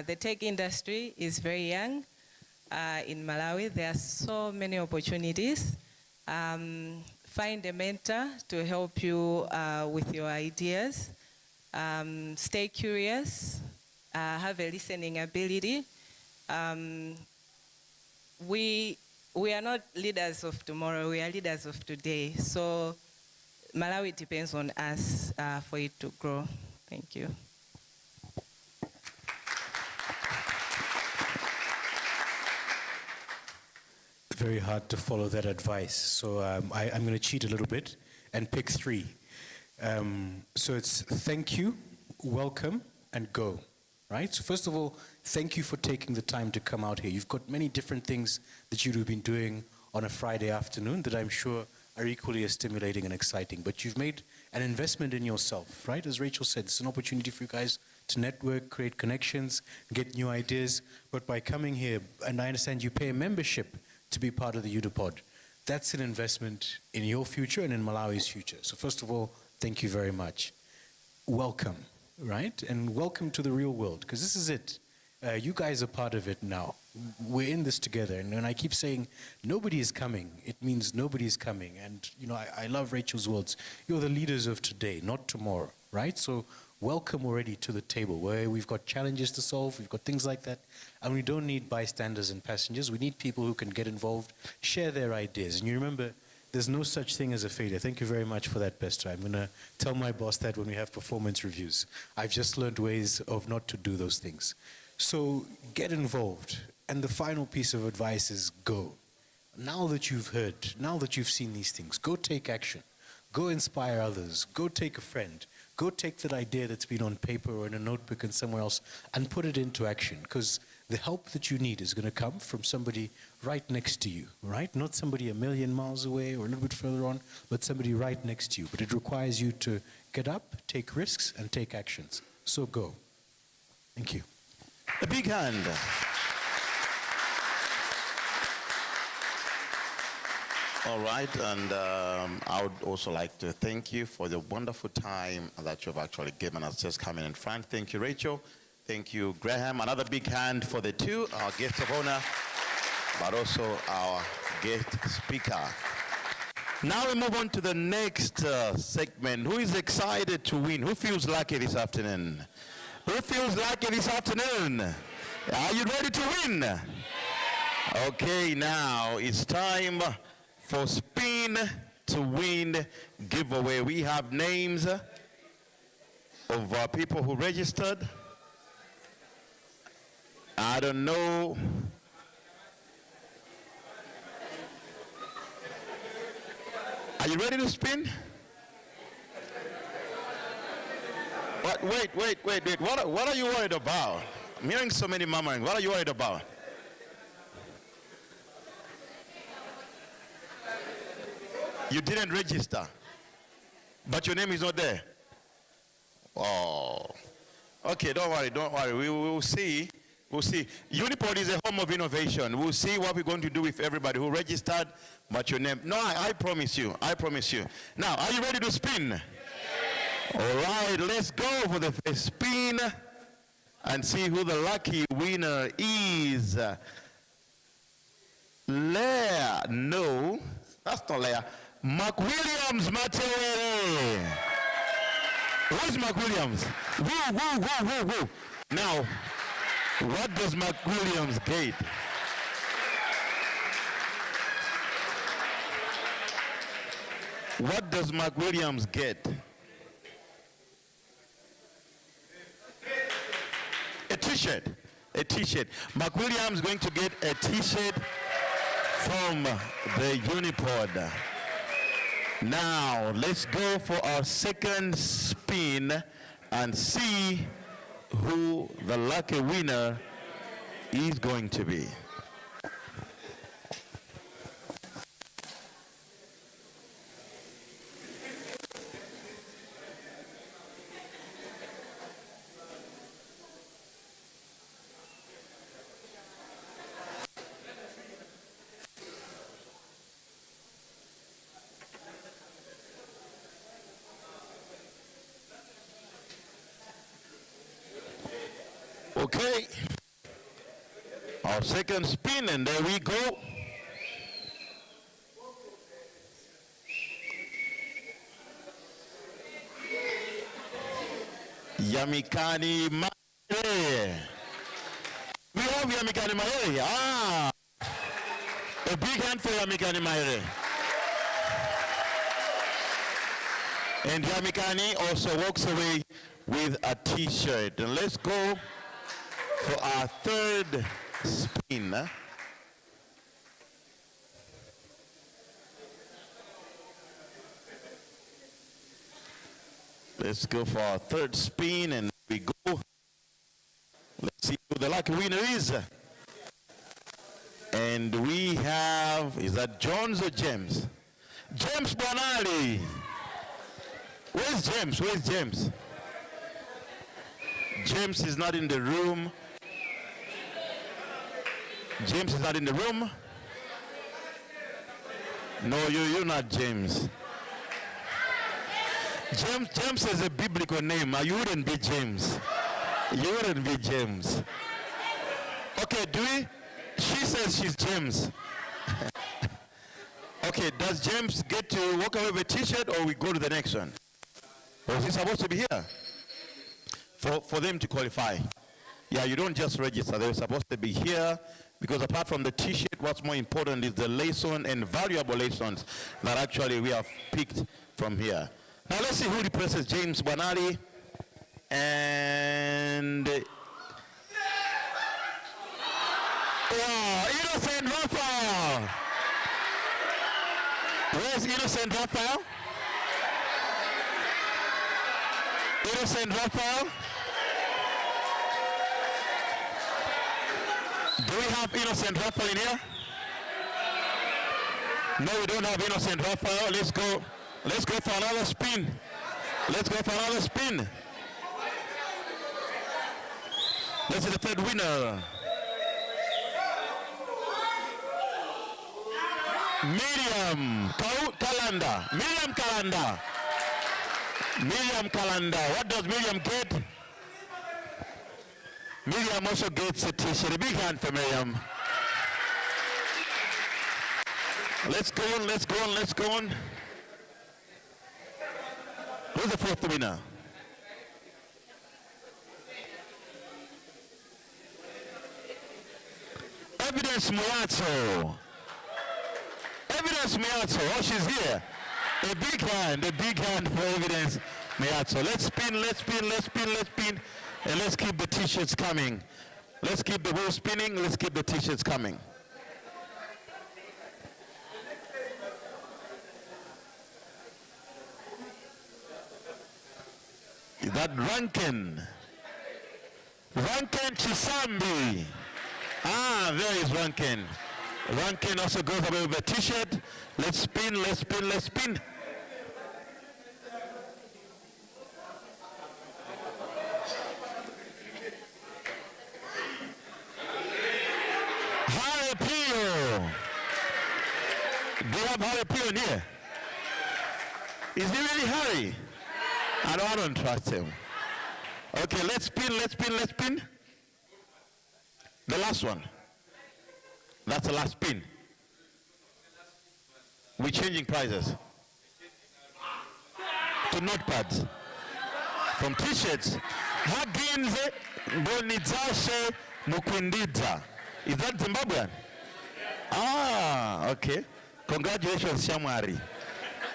the tech industry is very young in Malawi. There are so many opportunities. Find a mentor to help you with your ideas. Stay curious. Have a listening ability. We are not leaders of tomorrow, we are leaders of today. So Malawi depends on us for it to grow. Thank you. Very hard to follow that advice. So I'm going to cheat a little bit and pick three. So it's thank you, welcome, and go. Right? So first of all, thank you for taking the time to come out here. You've got many different things that you'd have been doing on a Friday afternoon that I'm sure are equally as stimulating and exciting. But you've made an investment in yourself, right? As Rachel said, it's an opportunity for you guys to network, create connections, get new ideas. But by coming here, and I understand you pay a membership to be part of the UniPod, that's an investment in your future and in Malawi's future. So first of all, thank you very much. Welcome. Right? And welcome to the real world, because this is it. You guys are part of it now. We're in this together. And when I keep saying nobody is coming, it means nobody is coming. And, you know, I love Rachel's words. You're the leaders of today, not tomorrow, right? So welcome already to the table where we've got challenges to solve, we've got things like that. And we don't need bystanders and passengers. We need people who can get involved, share their ideas. And you remember, there's no such thing as a failure. Thank you very much for that, Pester. I'm going to tell my boss that when we have performance reviews. I've just learned ways of not to do those things. So get involved. And the final piece of advice is go. Now that you've heard, now that you've seen these things, go take action. Go inspire others. Go take a friend. Go take that idea that's been on paper or in a notebook and somewhere else and put it into action. Because the help that you need is going to come from somebody right next to you, right? Not somebody a million miles away or a little bit further on, but somebody right next to you. But it requires you to get up, take risks, and take actions. So go. Thank you. A big hand. All right, and I would also like to thank you for the wonderful time that you've actually given us just coming in front. Thank you, Rachel. Thank you, Graham. Another big hand for the two, our guest of honor, but also our guest speaker. Now we move on to the next segment. Who is excited to win? Who feels lucky this afternoon? Who feels lucky this afternoon? Are you ready to win? Okay, now it's time for Spin to Win giveaway. We have names of people who registered. I don't know. Are you ready to spin? What? Wait. What are you worried about? I'm hearing so many murmuring. What are you worried about? You didn't register, but your name is not there. Oh. Okay, don't worry. We will see We'll see. UniPod is a home of innovation. We'll see what we're going to do with everybody who registered. But your name? No, I promise you. I promise you. Now, are you ready to spin? Yes. All right, let's go for the first spin and see who the lucky winner is. Leah, no, that's not Leah. McWilliams Matewere. Where's McWilliams? Woo, woo, woo, woo, woo. Now, what does McWilliams get? What does McWilliams get? A t-shirt. A t-shirt. McWilliams is going to get a t-shirt from the UniPod. Now, let's go for our second spin and see who the lucky winner is going to be. Okay, our second spin, and there we go. Yamikani Maere. We have Yamikani Maere. Ah, a big hand for Yamikani Maere. And Yamikani also walks away with a t-shirt. And let's go for our third spin. Let's go for our third spin, and we go. Let's see who the lucky winner is. And we have, is that Jones or James? James Bonali. Where's James? Where's James? James is not in the room. James is not in the room. No, you're not James. James is a biblical name. You wouldn't be James. You wouldn't be James. Okay, do we? She says she's James. Okay, does James get to walk away with a t-shirt, or we go to the next one? Or is he supposed to be here? For them to qualify. Yeah, you don't just register. They're supposed to be here, because apart from the t-shirt, what's more important is the lesson and valuable lessons that actually we have picked from here. Now let's see who replaces James Banali. And wow, Innocent Raphael. Where's Innocent Raphael? Innocent Raphael? Do we have Innocent Raphael in here? No, we don't have Innocent Raphael. Let's go for another spin. Let's go for another spin. This is the third winner. Miriam Kalanda. Miriam Kalanda. Miriam Kalanda. What does Miriam get? Miriam also gets a t-shirt. A big hand for Miriam. Let's go on, let's go on, let's go on. Who's the fourth winner? Evidence Miato. Evidence Miato. Oh, she's here. A big hand for Evidence Miato. Let's spin, let's spin, let's spin, let's spin. And let's keep the t-shirts coming. Let's keep the wheel spinning. Let's keep the t-shirts coming. Is that Rankin? Rankin Chisambi. Ah, there is Rankin. Rankin also goes away with a t-shirt. Let's spin, let's spin, let's spin. Is he really hurry? I don't trust him. Okay, let's spin. The last one. That's the last spin. We're changing prices to notepads. From t-shirts. Haginze bonizashe mukwindidza. Is that Zimbabwean? Ah, okay. Congratulations, Shamwari.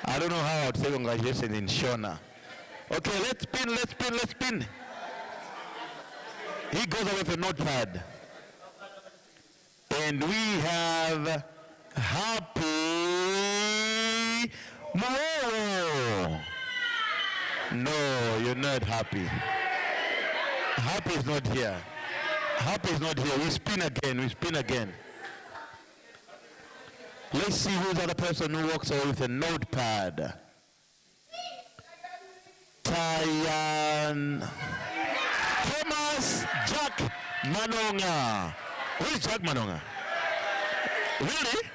I don't know how I would say congratulations in Shona. Okay, let's spin. He goes away with a notepad. And we have Happy Mo. No, you're not happy. Happy is not here. Happy is not here. We spin again. Let's see who's the other person who walks away with a notepad. Tayan Thomas Jack Manonga. Who is Jack Manonga? Really?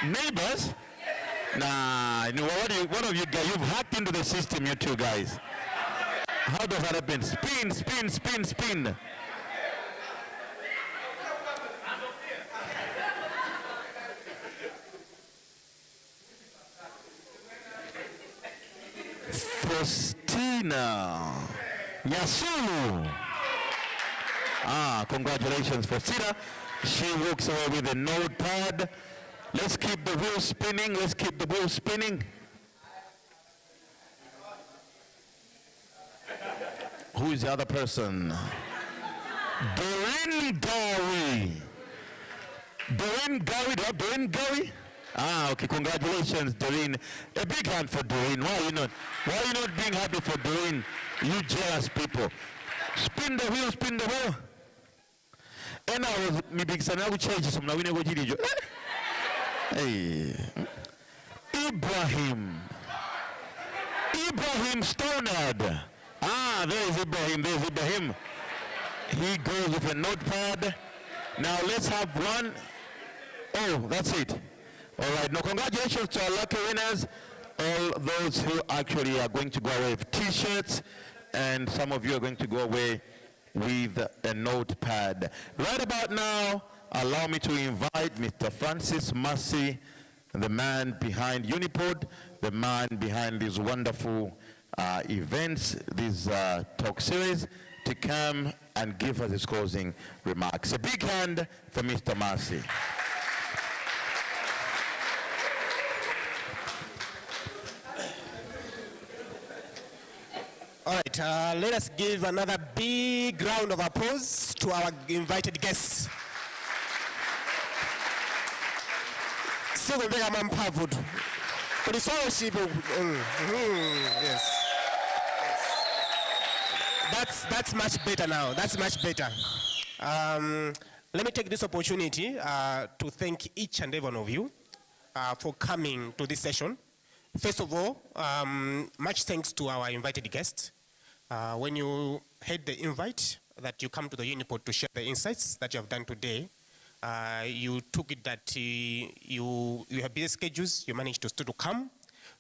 Neighbors? Nah, one of you guys, you've hacked into the system, you two guys. How does that happen? Spin. Faustina Nyasulu. Congratulations, Faustina. She walks away with a notepad. Let's keep the wheel spinning. Who is the other person? Doreen Gawi. Doreen Gawi? Okay, congratulations, Doreen. A big hand for Doreen. Why are you not being happy for Doreen? You jealous people. Spin the wheel. And I was maybe change some now we never did it. Hey. Ibrahim Stonard. There is Ibrahim. He goes with a notepad. Now let's have one. Oh, that's it. All right. Now congratulations to our lucky winners. All those who actually are going to go away with t-shirts, and some of you are going to go away with a notepad. Right about now, allow me to invite Mr. Francis Massey, the man behind UniPod, the man behind these wonderful events, this talk series, to come and give us his closing remarks. A big hand for Mr. Massey. All right, let us give another big round of applause to our invited guests. Yes. That's much better now. That's much better. Let me take this opportunity to thank each and every one of you for coming to this session. First of all, much thanks to our invited guests. When you had the invite that you come to the UniPod to share the insights that you have done today, you took it that you have busy schedules, you managed to come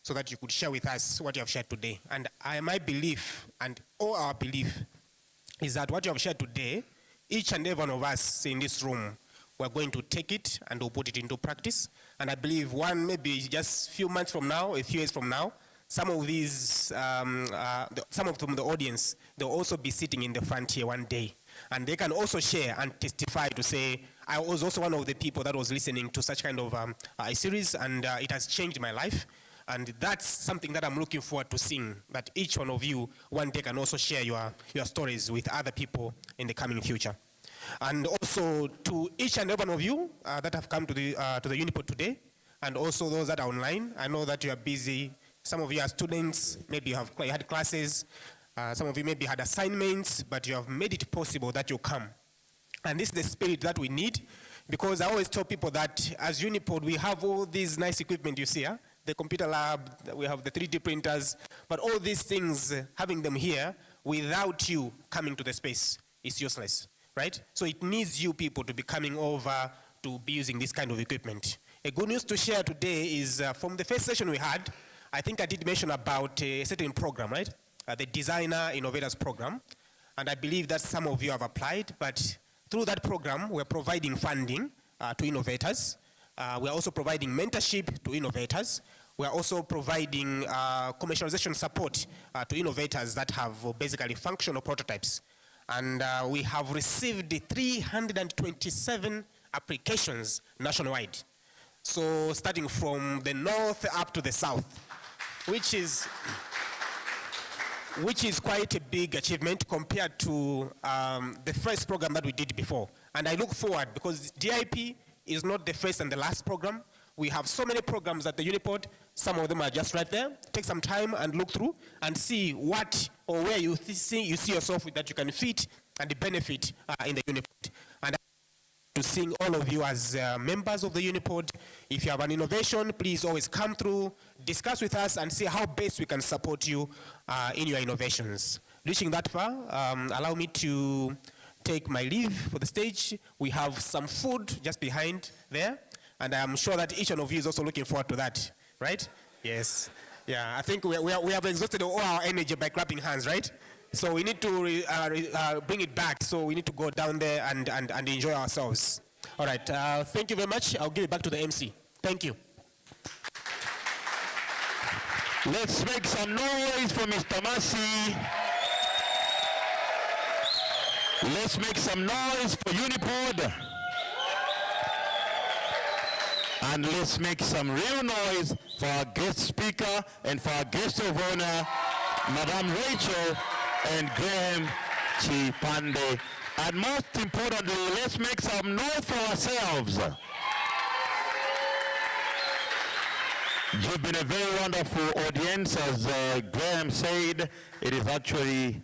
so that you could share with us what you have shared today. And my belief, and all our belief, is that what you have shared today, each and every one of us in this room, we're going to take it and we'll put it into practice. And I believe maybe just a few months from now, a few years from now, some of these, some of them, the audience, they'll also be sitting in the front here one day. And they can also share and testify to say, I was also one of the people that was listening to such kind of a series, and it has changed my life. And that's something that I'm looking forward to seeing, that each one of you one day can also share your stories with other people in the coming future. And also to each and every one of you that have come to the UniPod today, and also those that are online. I know that you are busy. Some of you are students, maybe you had classes. Some of you maybe had assignments, but you have made it possible that you come. And this is the spirit that we need, because I always tell people that as UniPod, we have all these nice equipment you see, the computer lab, we have the 3D printers, but all these things, having them here, without you coming to the space, is useless, right? So it needs you people to be coming over to be using this kind of equipment. A good news to share today is from the first session we had, I think I did mention about a certain program, right? The Designer Innovators Program. And I believe that some of you have applied, but through that program, we're providing funding to innovators. We're also providing mentorship to innovators. We're also providing commercialization support to innovators that have basically functional prototypes. And we have received 327 applications nationwide. So starting from the north up to the south, which is quite a big achievement compared to the first program that we did before. And I look forward, because DIP is not the first and the last program. We have so many programs at the UniPod. Some of them are just right there. Take some time and look through and see what or where you see yourself that you can fit and benefit in the UniPod. And to seeing all of you as members of the UniPod. If you have an innovation, please always come through, discuss with us, and see how best we can support you in your innovations. Reaching that far, allow me to take my leave for the stage. We have some food just behind there, and I'm sure that each one of you is also looking forward to that, right? Yes. Yeah, I think we have exhausted all our energy by clapping hands, right? So we need to bring it back. So we need to go down there and enjoy ourselves. All right, thank you very much. I'll give it back to the MC. Thank you. Let's make some noise for Mr. Masi. Let's make some noise for UniPod. And let's make some real noise for our guest speaker and for our guest of honor, Madam Rachel and Graham Chipande. And most importantly, let's make some noise for ourselves. You've been a very wonderful audience. As Graham said, it is actually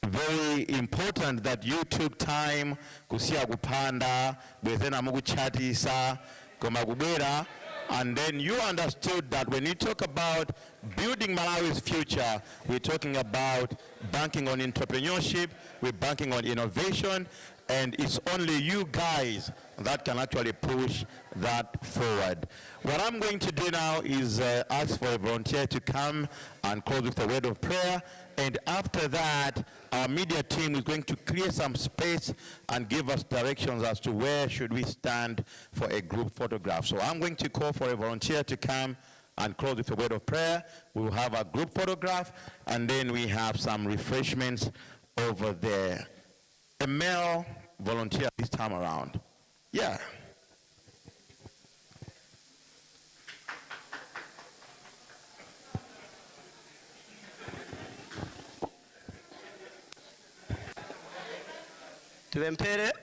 very important that you took time kusia kupanda bwezena mukuchatisa komagubera, and then you understood that when you talk about building Malawi's future, we're talking about banking on entrepreneurship, we're banking on innovation, and it's only you guys that can actually push that forward. What I'm going to do now is ask for a volunteer to come and close with a word of prayer, and after that, our media team is going to clear some space and give us directions as to where should we stand for a group photograph. So I'm going to call for a volunteer to come and close with a word of prayer. We will have a group photograph, and then we have some refreshments over there. A male volunteer this time around. Yeah. Tubempere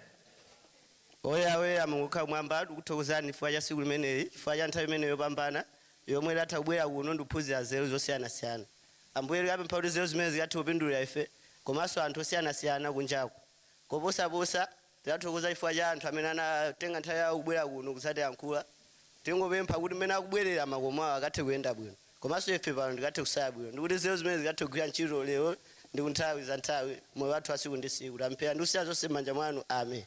oya munguka mwamba kutozani fwaja siku limene fwaja nthawi imene yopambana yomwe latha kubwera kuno ndiphunzira nzeru zosiyanasiyana. Ambuye ape mphawi nzeru zimene zikatha kupindulira ife komanso anthu osiyanasiyana kunjaku koposaposa tidathokoza chifukwa cha anthu amene anatenga nthawi yawo kubwera kuno kudzatiyankhula. Tingopempha kuti mmene akubwerera makomo awo akathe kuyenda bwino komanso ife pano tikathe kusaya bwino ndikuti nzeru zimene zikathe kugwira ntchito lero ndi kunthawi za nthawi moyo wathu wa tsiku ndi tsiku. Tampempha ndi kusiya zonse m'manja mwanu. Amen.